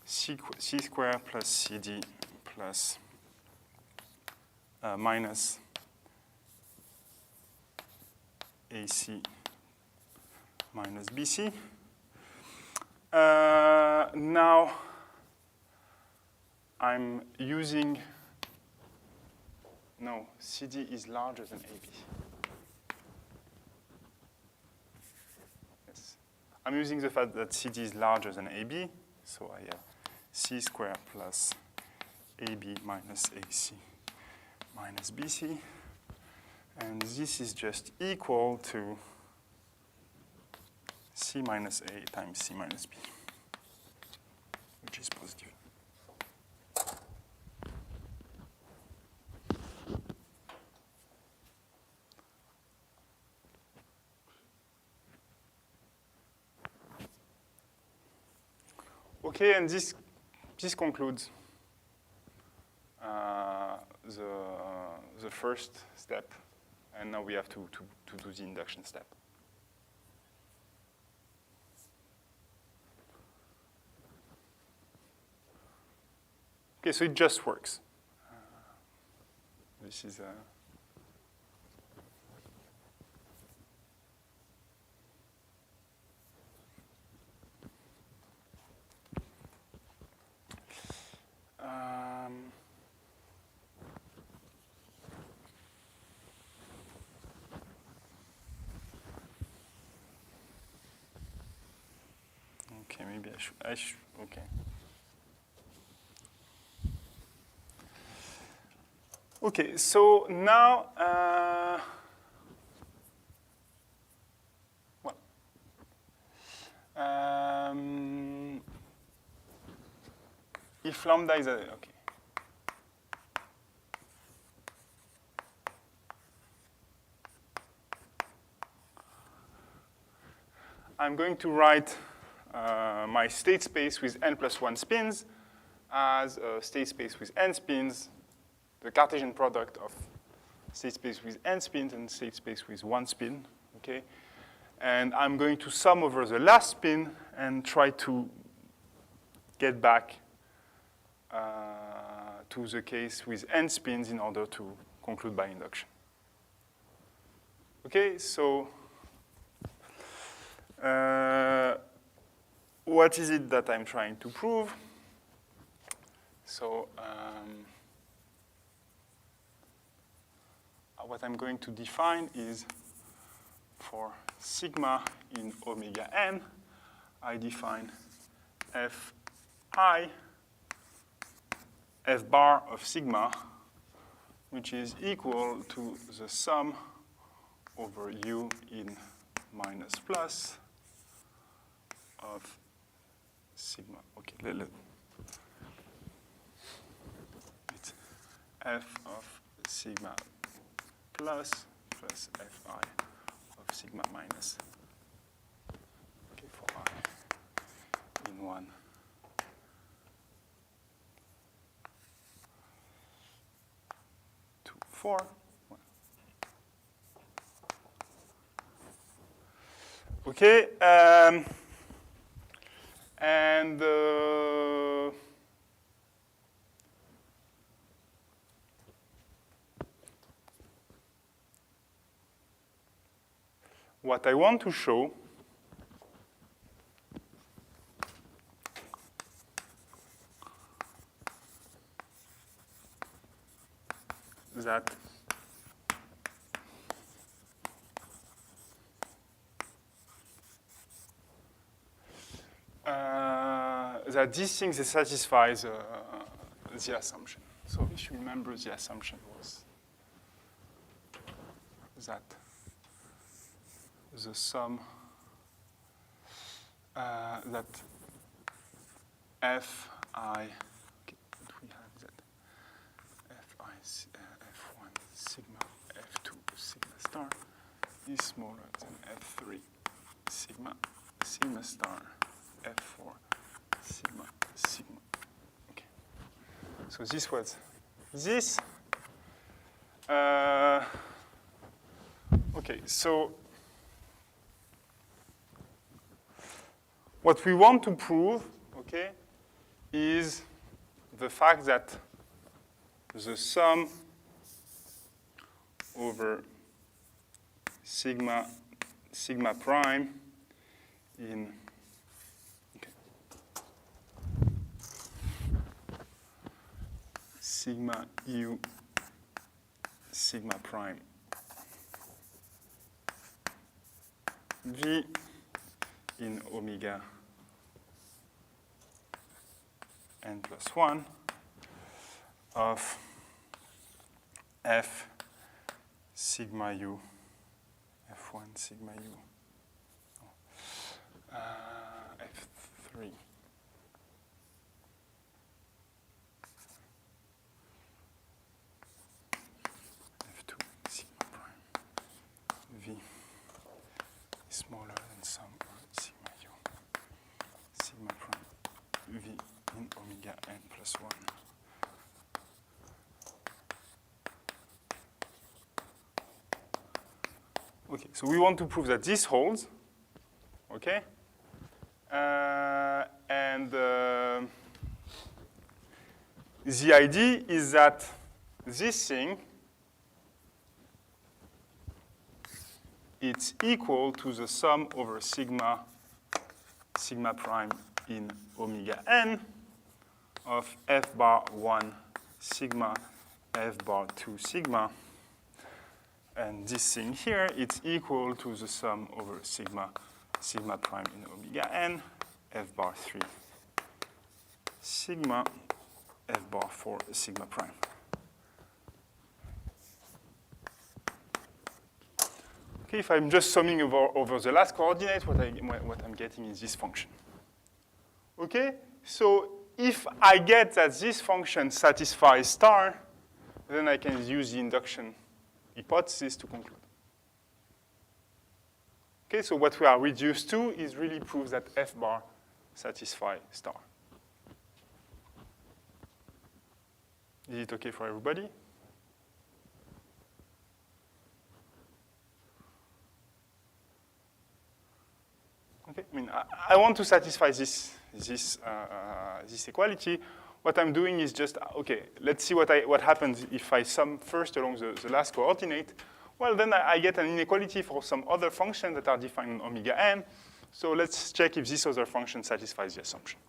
C squared plus CD plus minus AC minus BC. Now I'm using, no, CD is larger than AB. Yes. I'm using the fact that CD is larger than AB, so I have C squared plus AB minus AC minus BC. And this is just equal to C minus A times C minus B, which is positive. Okay, and this concludes the first step, and now we have to do the induction step. Okay, so it just works. This is okay, maybe I should, okay. Okay, so now, if lambda is okay. I'm going to write my state space with n plus 1 spins as a state space with n spins, the Cartesian product of state space with n spins and state space with 1 spin, okay? And I'm going to sum over the last spin and try to get back to the case with n spins in order to conclude by induction. Okay, so what is it that I'm trying to prove? So what I'm going to define is for sigma in omega n, I define fi, f bar of sigma, which is equal to the sum over u in minus plus of sigma. Okay, it's f of sigma plus fi of sigma minus. Okay, for I in 1. Two, 4. Okay, and what I want to show that that these things satisfy the assumption. So if you remember, the assumption was that the sum that fi, okay, what we have is that fi f1 sigma f2 sigma star is smaller than f3 sigma star f4 sigma. Okay. So this was this. Okay, so what we want to prove, okay, is the fact that the sum over sigma prime in sigma u sigma prime v in omega n plus 1 of f sigma u f1 sigma u f3 f2 sigma prime v is smaller than sum of sigma u sigma prime v in omega n plus 1. Okay, so we want to prove that this holds, okay? And the idea is that this thing, it's equal to the sum over sigma prime in omega n of f bar 1 sigma, f bar 2 sigma. And this thing here, it's equal to the sum over sigma prime in omega n, f bar 3 sigma, f bar 4 sigma prime. Okay, if I'm just summing over the last coordinate, what I'm getting is this function. Okay, so if I get that this function satisfies star, then I can use the induction hypothesis to conclude. Okay, so what we are reduced to is really prove that f bar satisfies star. Is it okay for everybody? Okay, I mean, I want to satisfy this equality. What I'm doing is just, okay, let's see what happens if I sum first along the last coordinate. Well, then I get an inequality for some other function that are defined in omega n. So let's check if this other function satisfies the assumption.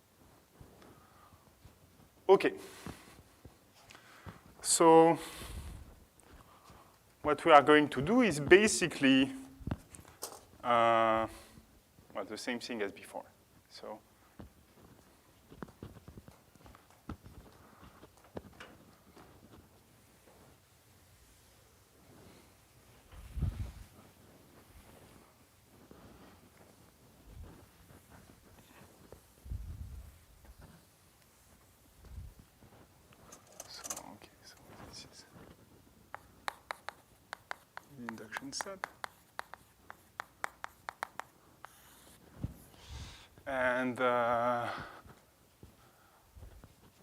Okay. So what we are going to do is basically well, the same thing as before. So this is instead. And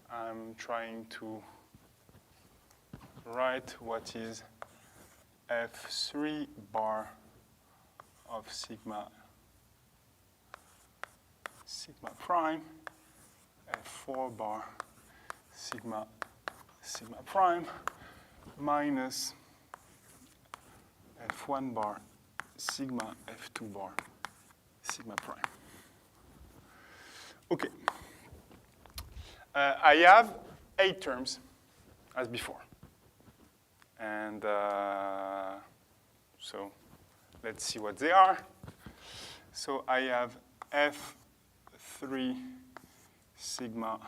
I'm trying to write what is F3 bar of sigma prime, F4 bar sigma prime, minus F1 bar sigma F2 bar sigma prime. Okay. I have 8 terms as before. And so let's see what they are. So I have F3 sigma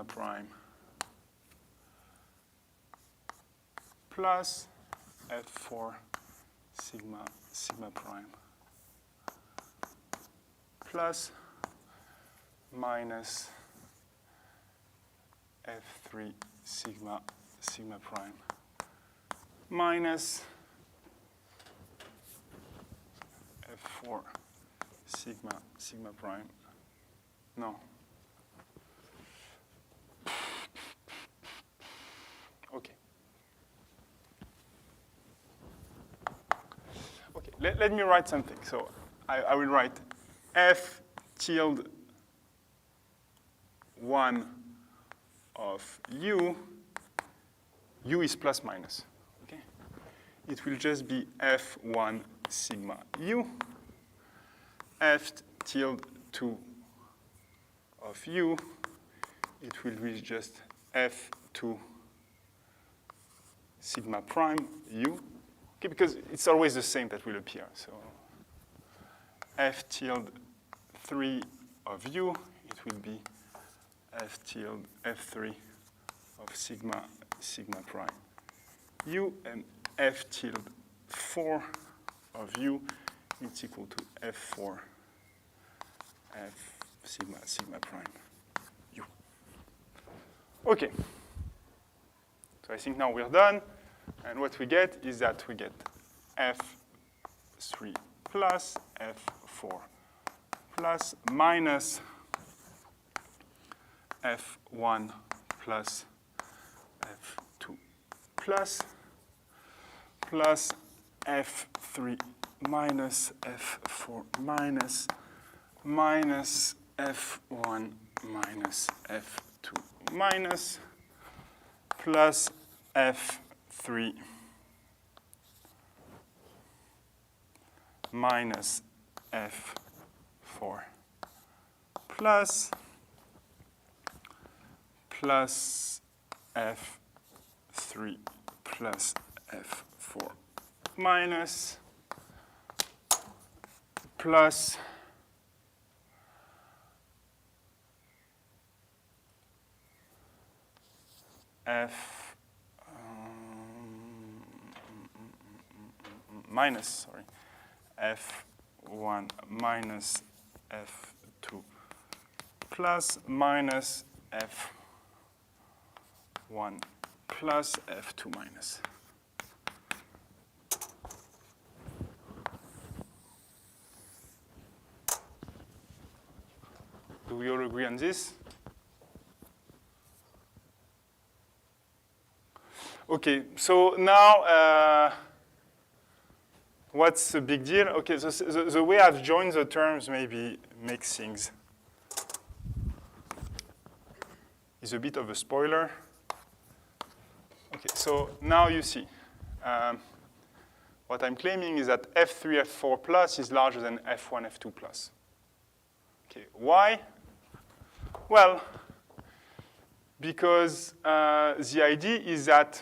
prime plus F4 sigma prime plus minus F3 sigma prime minus F4 sigma prime. No. Okay. Okay, let me write something. So I will write F tilde 1 of U. U is plus minus. Okay? It will just be F1 sigma U. F tilde 2 of U. It will be just F2 sigma prime U. Okay, because it's always the same that will appear. So F tilde 3 of U, it will be F tilde F3 of sigma prime U, and F tilde 4 of U is equal to F4 F sigma prime U. Okay. So I think now we're done. And what we get is that we get F3 plus F4 plus minus F1 plus F2 plus F3 minus F4 minus F1 minus F2 minus plus F3 minus F4 plus F3 plus F4 minus plus F1 minus F2 plus minus F1 plus F2 minus. Do we all agree on this? Okay, so now what's the big deal? Okay, so the way I've joined the terms maybe makes things is a bit of a spoiler. Okay, so now you see. What I'm claiming is that F3, F4 plus is larger than F1, F2 plus. Okay, why? Well, because the idea is that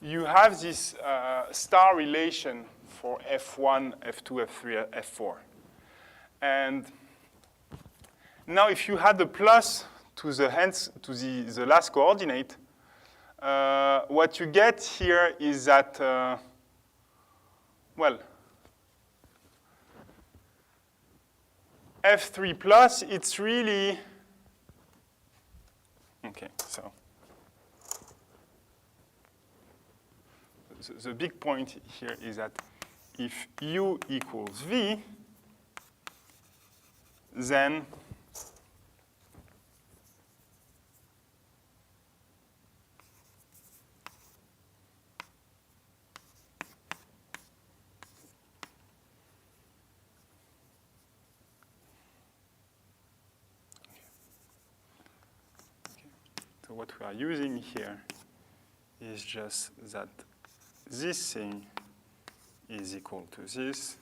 you have this star relation for F1, F2, F3, F4. And now if you add the plus to the last coordinate, what you get here is that, well, F3 plus, it's really, okay, so the big point here is that if U equals V, then so what we are using here is just that this thing is equal to this,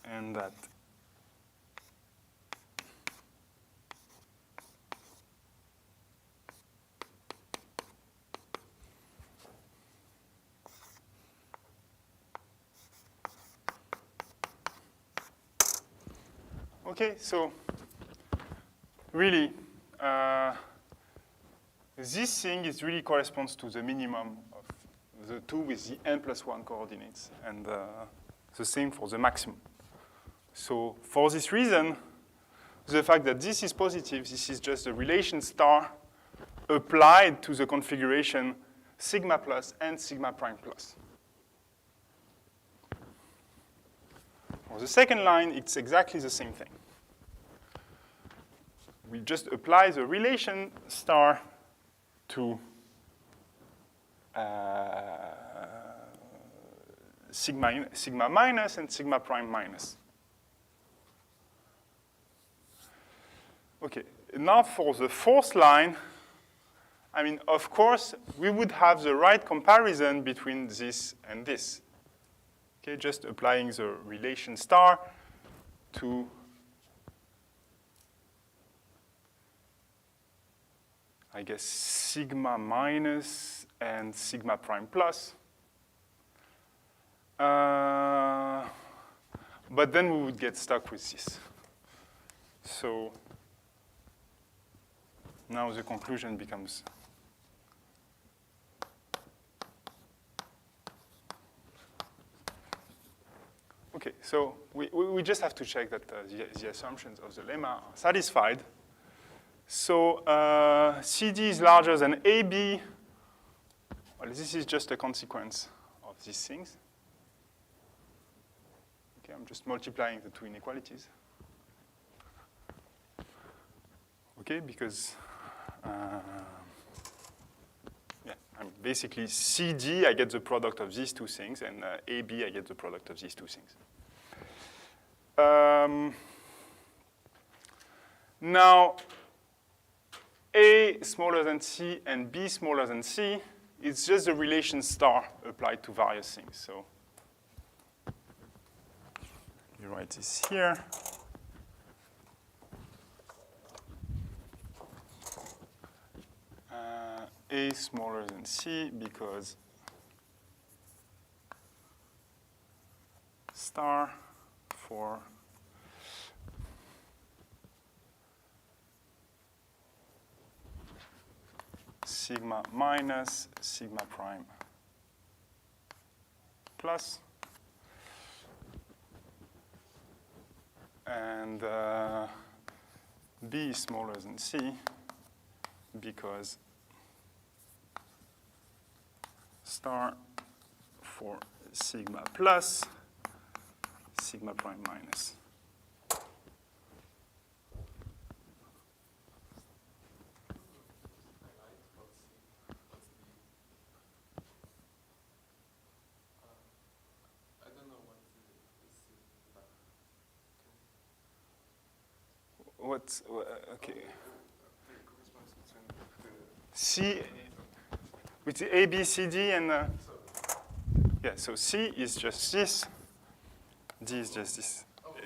and that okay, so really this thing is really corresponds to the minimum of the two with the n+1 coordinates, and the same for the maximum. So for this reason, the fact that this is positive, this is just the relation star applied to the configuration sigma plus and sigma prime plus. For the second line, it's exactly the same thing. We just apply the relation star to sigma minus and sigma prime minus. Okay, now for the fourth line, I mean, of course, we would have the right comparison between this and this. Okay, just applying the relation star to I guess sigma minus and sigma prime plus. But then we would get stuck with this. So now the conclusion becomes okay, so we just have to check that the assumptions of the lemma are satisfied. So CD is larger than AB. Well, this is just a consequence of these things. Okay, I'm just multiplying the two inequalities. Okay, because yeah, I mean, basically CD, I get the product of these two things, and AB, I get the product of these two things. Now, A smaller than C and B smaller than C, it's just the relation star applied to various things. So you write this here. A smaller than C because star for sigma minus sigma prime plus, and B is smaller than C because star for sigma plus sigma prime minus. Okay. C with the A, B, C, D, and yeah, so C is just this, D is just this. Yeah.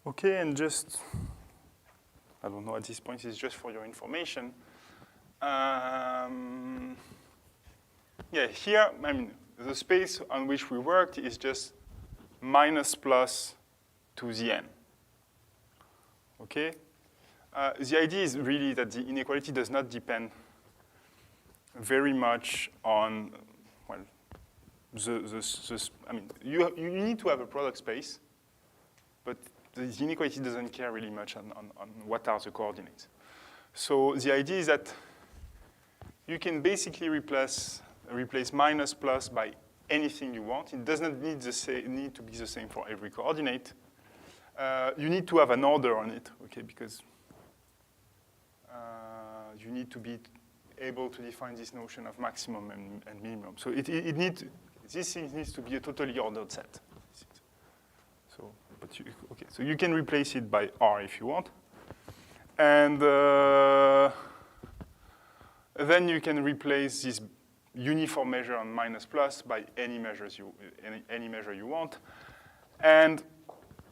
Okay, and just, I don't know at this point, it's just for your information. Yeah, here, I mean, the space on which we worked is just minus plus to the n. Okay? The idea is really that the inequality does not depend very much on, well, I mean, you need to have a product space, but the inequality doesn't care really much on what are the coordinates. So the idea is that you can basically replace minus plus by anything you want. It does not need to be the same for every coordinate. You need to have an order on it, okay, because you need to be able to define this notion of maximum and minimum. So this thing needs to be a totally ordered set. So, so you can replace it by R if you want. And then you can replace this uniform measure on minus plus by any measure you want. And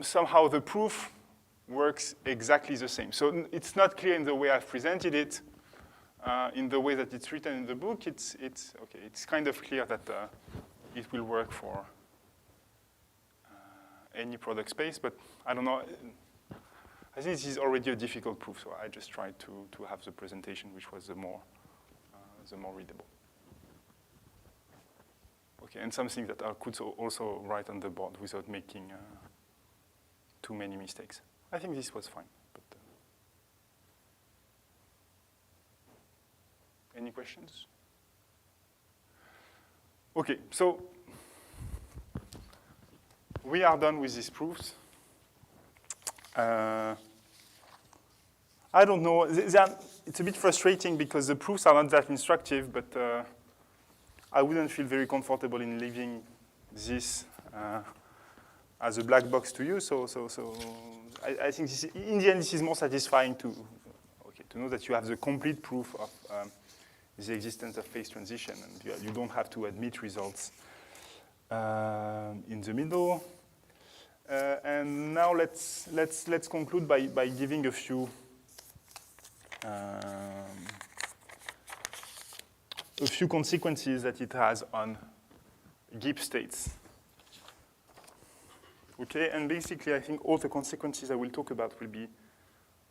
somehow the proof works exactly the same. So it's not clear in the way I've presented it. In the way that it's written in the book, it's kind of clear that it will work for any product space, but I don't know. I think this is already a difficult proof, so I just tried to have the presentation, which was the more readable. Okay, and something that I could also write on the board without making too many mistakes. I think this was fine. But, any questions? Okay, so we are done with these proofs. I don't know. It's a bit frustrating because the proofs are not that instructive, but I wouldn't feel very comfortable in leaving this as a black box to you. So I think in the end, this is more satisfying to know that you have the complete proof of the existence of phase transition, and you don't have to admit results in the middle. And now let's conclude by giving a few consequences that it has on Gibbs states. Okay, and basically I think all the consequences I will talk about will be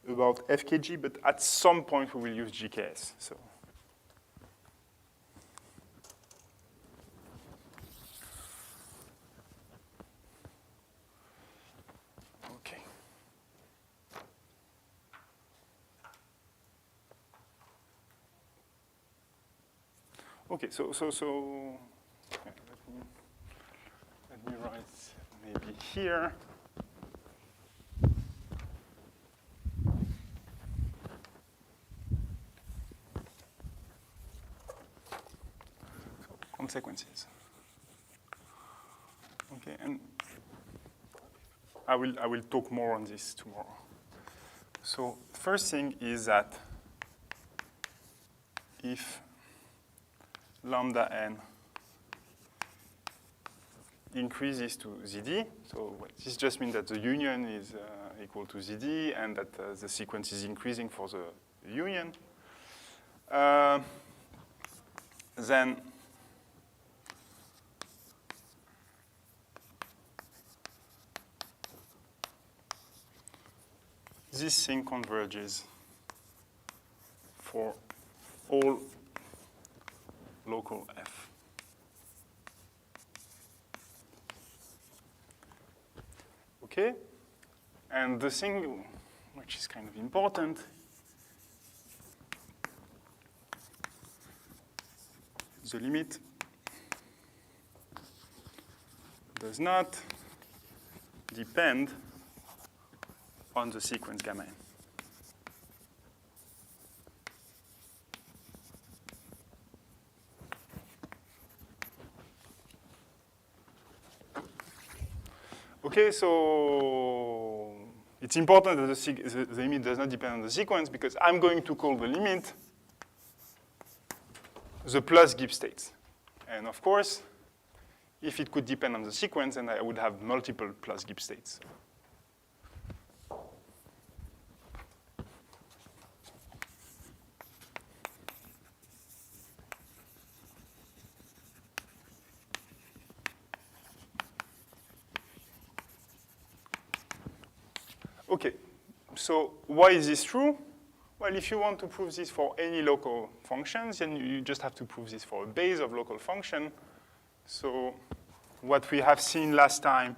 about FKG, but at some point we will use GKS. So. Okay, so yeah, let me write maybe here. So consequences. Okay, and I will talk more on this tomorrow. So first thing is that if lambda n increases to ZD. So this just means that the union is equal to ZD and that the sequence is increasing for the union. Then this thing converges for all local f. Okay? And the thing which is kind of important the limit does not depend on the sequence gamma n. Okay, so it's important that the limit does not depend on the sequence because I'm going to call the limit the plus Gibbs states. And of course, if it could depend on the sequence, then I would have multiple plus Gibbs states. okay, so why is this true? Well, if you want to prove this for any local functions, then you just have to prove this for a base of local function. So what we have seen last time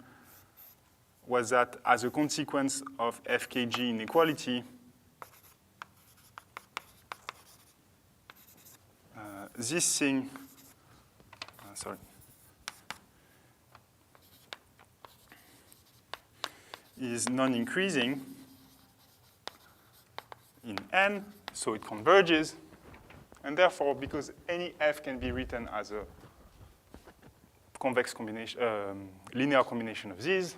was that as a consequence of FKG inequality, this thing, is non-increasing in N, so it converges. And therefore, because any F can be written as a convex combination, linear combination of these,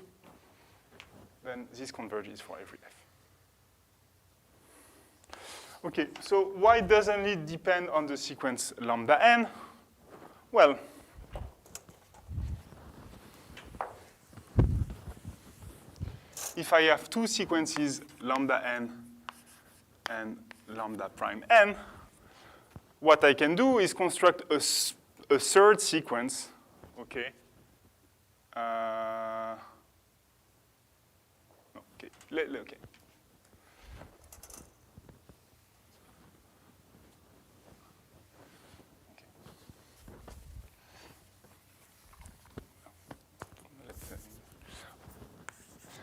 then this converges for every F. Okay, so why doesn't it depend on the sequence lambda n? Well, if I have two sequences, lambda n and lambda prime n, what I can do is construct a third sequence, okay? Okay.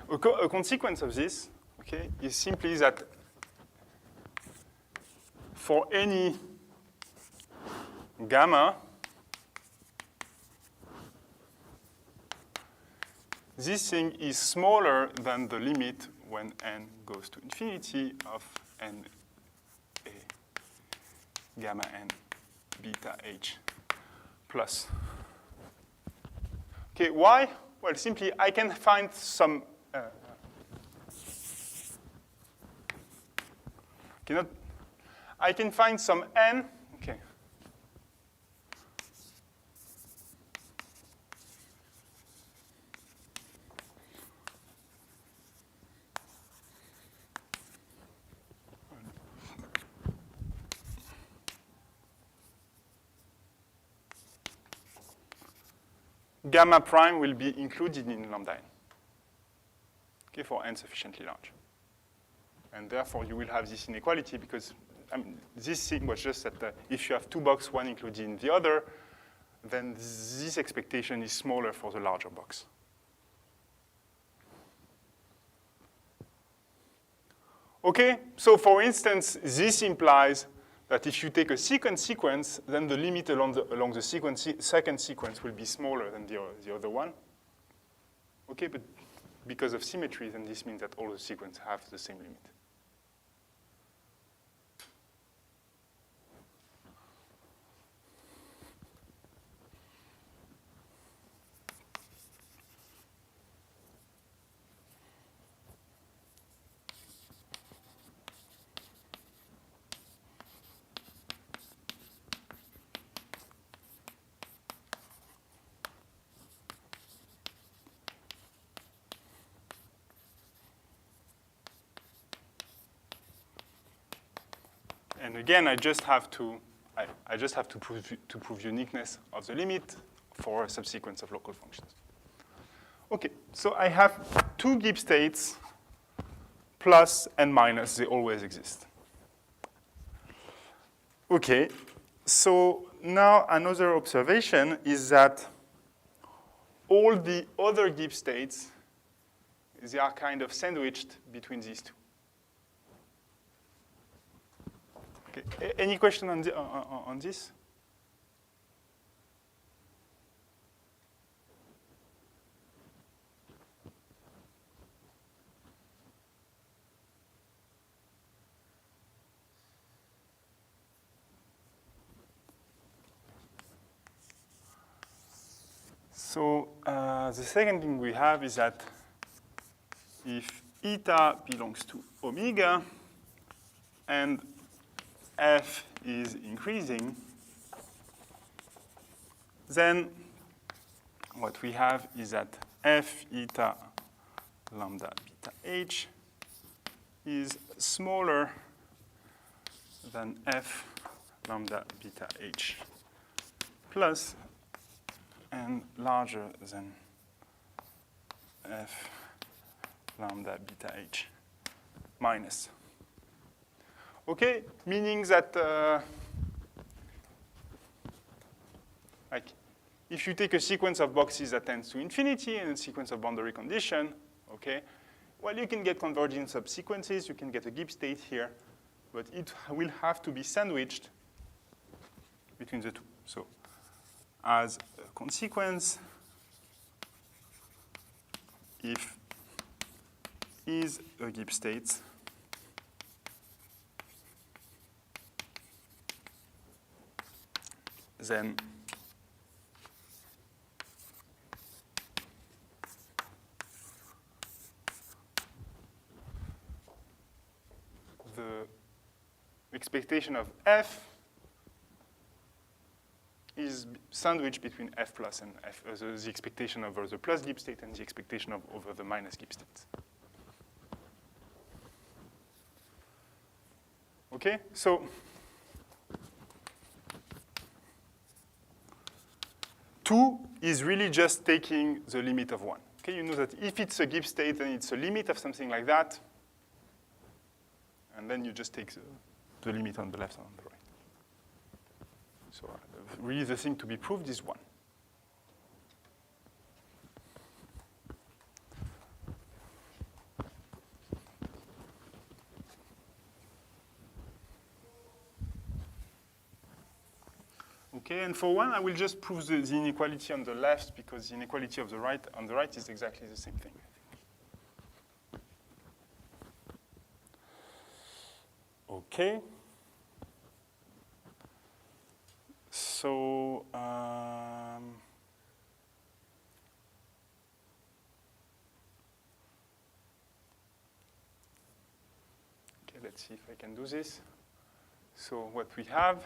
A consequence of this, okay, is simply that for any gamma, this thing is smaller than the limit when n goes to infinity of n a gamma n beta h plus. Okay, why? Well, simply I can find some I can find some n, okay. Gamma prime will be included in lambda n, okay, for n sufficiently large. And therefore, you will have this inequality because this thing was just that if you have two boxes, one included in the other, then this expectation is smaller for the larger box. Okay, so for instance, this implies that if you take a second sequence, then the limit along the second sequence will be smaller than the other one. Okay, but because of symmetry, then this means that all the sequences have the same limit. And again, I just have to prove uniqueness of the limit for a subsequence of local functions. Okay, so I have two Gibbs states, plus and minus. They always exist. Okay, so now another observation is that all the other Gibbs states, they are kind of sandwiched between these two. Okay. Any question on this? So the second thing we have is that if eta belongs to omega and f is increasing, then what we have is that f eta lambda beta h is smaller than f lambda beta h plus and larger than f lambda beta h minus. Okay, meaning that like if you take a sequence of boxes that tends to infinity and a sequence of boundary condition, okay, well, you can get converging subsequences, you can get a Gibbs state here, but it will have to be sandwiched between the two. So as a consequence, if is a Gibbs state, then the expectation of F is sandwiched between F plus and F, the expectation over the plus Gibbs state and the expectation of over the minus Gibbs state. Okay, so two is really just taking the limit of one. Okay, you know that if it's a Gibbs state, then it's a limit of something like that, and then you just take the limit on the left and on the right. So really the thing to be proved is one. Okay, and for one, I will just prove the inequality on the left because the inequality of the right on the right is exactly the same thing. Okay. So okay, let's see if I can do this. So what we have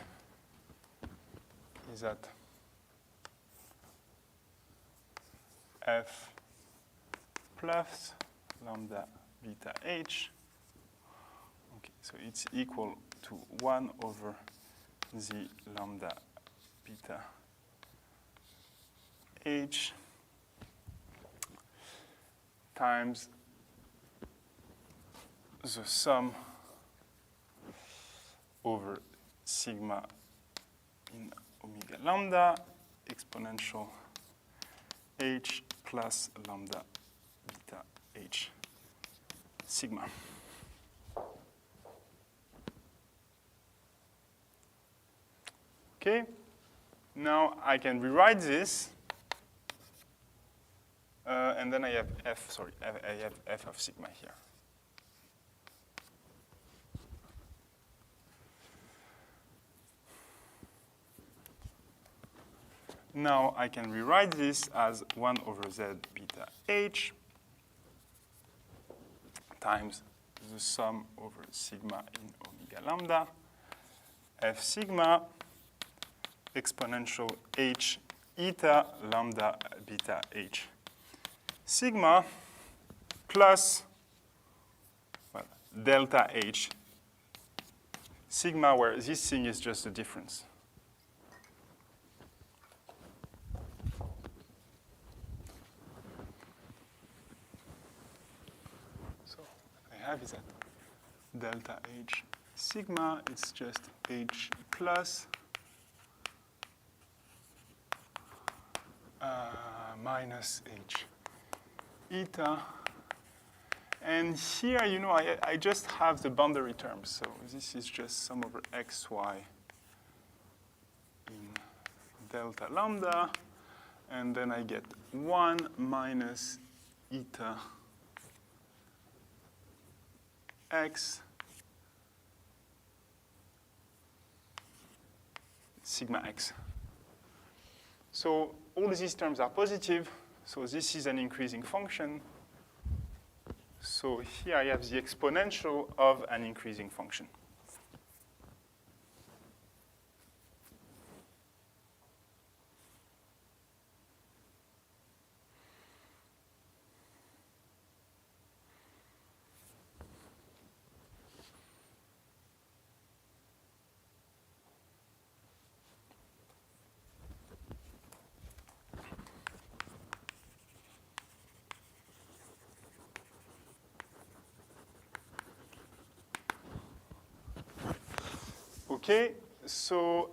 is that F plus lambda beta h, okay, so it's equal to 1 over the lambda beta h times the sum over sigma in omega lambda exponential h plus lambda beta h sigma. Okay, now I can rewrite this, and then I have I have f of sigma here. Now I can rewrite this as 1 over z beta h times the sum over sigma in omega lambda f sigma exponential h eta lambda beta h sigma plus, well, delta h sigma, where this thing is just the difference. So what I have is that delta h sigma is just h plus minus h eta. And here, you know, I just have the boundary terms. So this is just sum over xy in delta lambda. And then I get 1 minus eta x sigma x. So all these terms are positive, so this is an increasing function. So here I have the exponential of an increasing function. Okay, so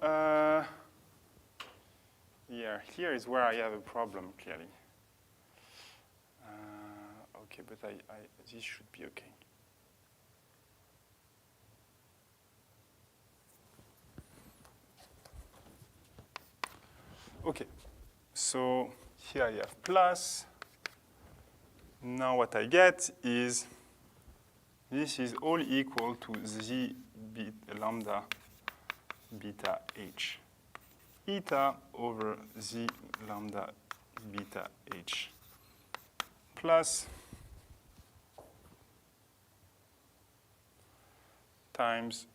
yeah, here is where I have a problem, clearly. Okay, but this should be okay. Okay, so here I have plus. Now what I get is this is all equal to z lambda beta h eta over z lambda beta h plus times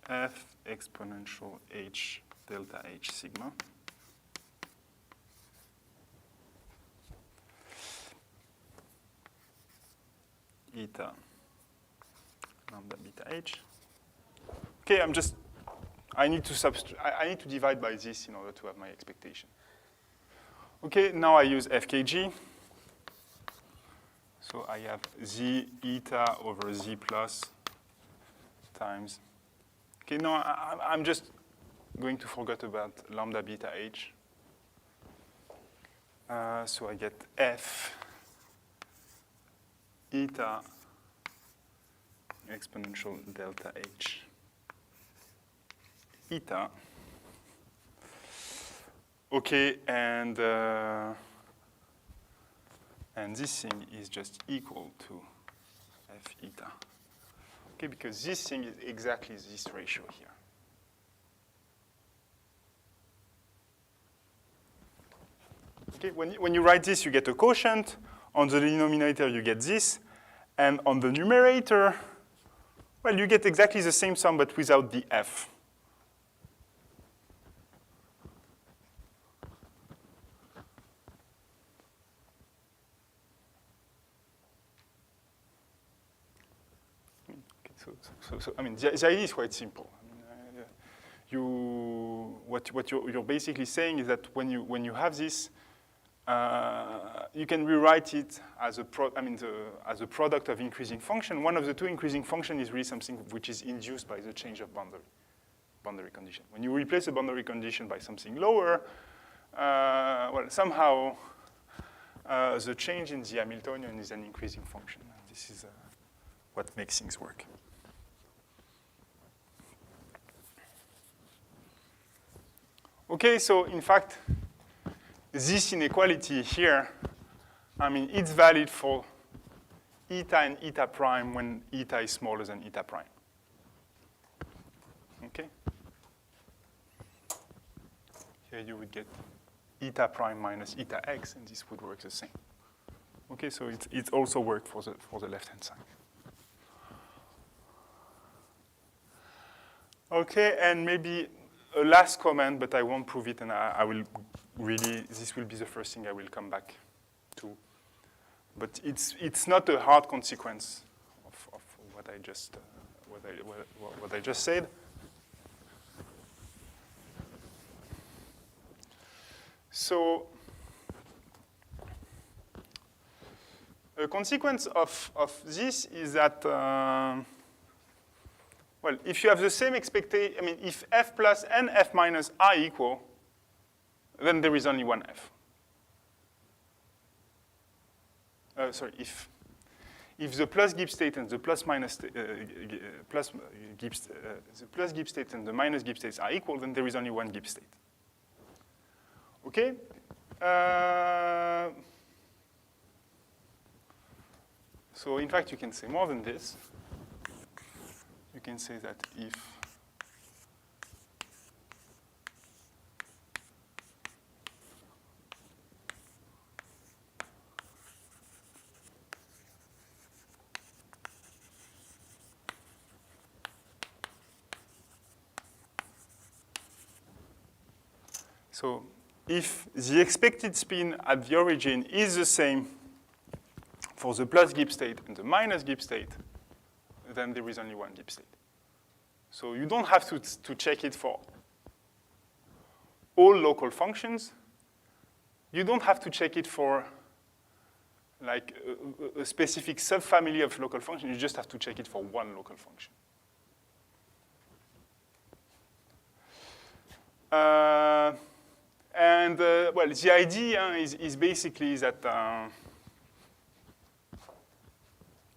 f exponential h delta h sigma eta lambda beta h. Okay, I need to divide by this in order to have my expectation. Okay, now I use FKG. So I have z eta over z plus times. Okay, now I'm just going to forget about lambda beta h. So I get f eta exponential delta h eta. Okay, and this thing is just equal to f eta. Okay, because this thing is exactly this ratio here. Okay, when you write this, you get a quotient. On the denominator, you get this. And on the numerator, well, you get exactly the same sum, but without the f. So I mean, the idea is quite simple. I mean, what you're basically saying is that when you have this, you can rewrite it as a product of increasing function. One of the two increasing function is really something which is induced by the change of boundary condition. When you replace the boundary condition by something lower, well, somehow the change in the Hamiltonian is an increasing function. This is what makes things work. Okay, so in fact, this inequality here, I mean, it's valid for eta and eta prime when eta is smaller than eta prime. Okay? Here you would get eta prime minus eta x, and this would work the same. Okay, so it also worked for the left-hand side. Okay, and maybe a last comment, but I won't prove it, and I will really, this will be the first thing I will come back to. But it's not a hard consequence of what I just what I just said. So a consequence of this is that well, if you have the same expectation, I mean, if f plus and f minus are equal, then there is only one f. Sorry, if the plus Gibbs state and the plus Gibbs state and the minus Gibbs states are equal, then there is only one Gibbs state. Okay? So in fact, you can say more than this. You can say that if so if the expected spin at the origin is the same for the plus Gibbs state and the minus Gibbs state, then there is only one Gibbs state. So you don't have to check it for all local functions. You don't have to check it for like a specific subfamily of local function. You just have to check it for one local function. Well, the idea is basically that,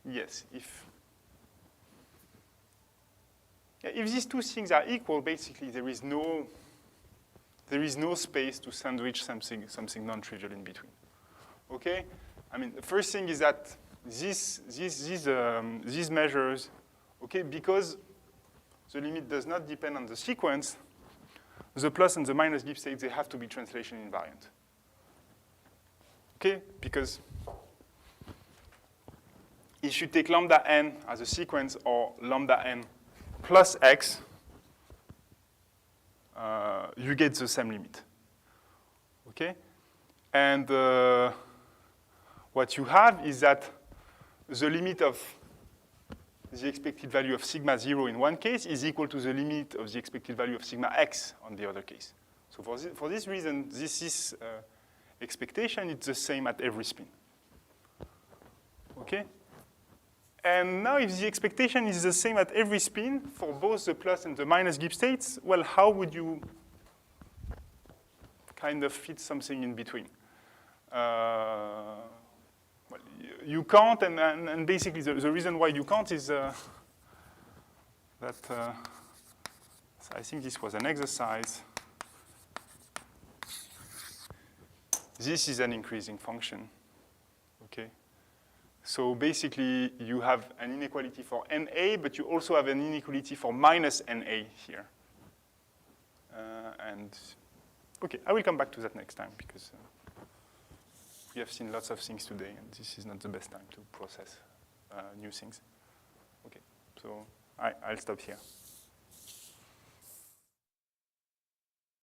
yes, if these two things are equal, basically there is no space to sandwich something non-trivial in between. Okay? I mean, the first thing is that these measures, okay, because the limit does not depend on the sequence, the plus and the minus Gibbs states, they have to be translation invariant. Okay? Because if you take lambda n as a sequence or lambda n plus x, you get the same limit. Okay? And what you have is that the limit of the expected value of sigma 0 in one case is equal to the limit of the expected value of sigma x on the other case. So for this reason, this expectation is the same at every spin. Okay? And now if the expectation is the same at every spin for both the plus and the minus Gibbs states, well, how would you kind of fit something in between? Well, you can't, and basically the reason why you can't is that so I think this was an exercise. This is an increasing function, okay? So basically, you have an inequality for NA, but you also have an inequality for minus NA here. And okay, I will come back to that next time because we have seen lots of things today, and this is not the best time to process new things. Okay, so I'll stop here.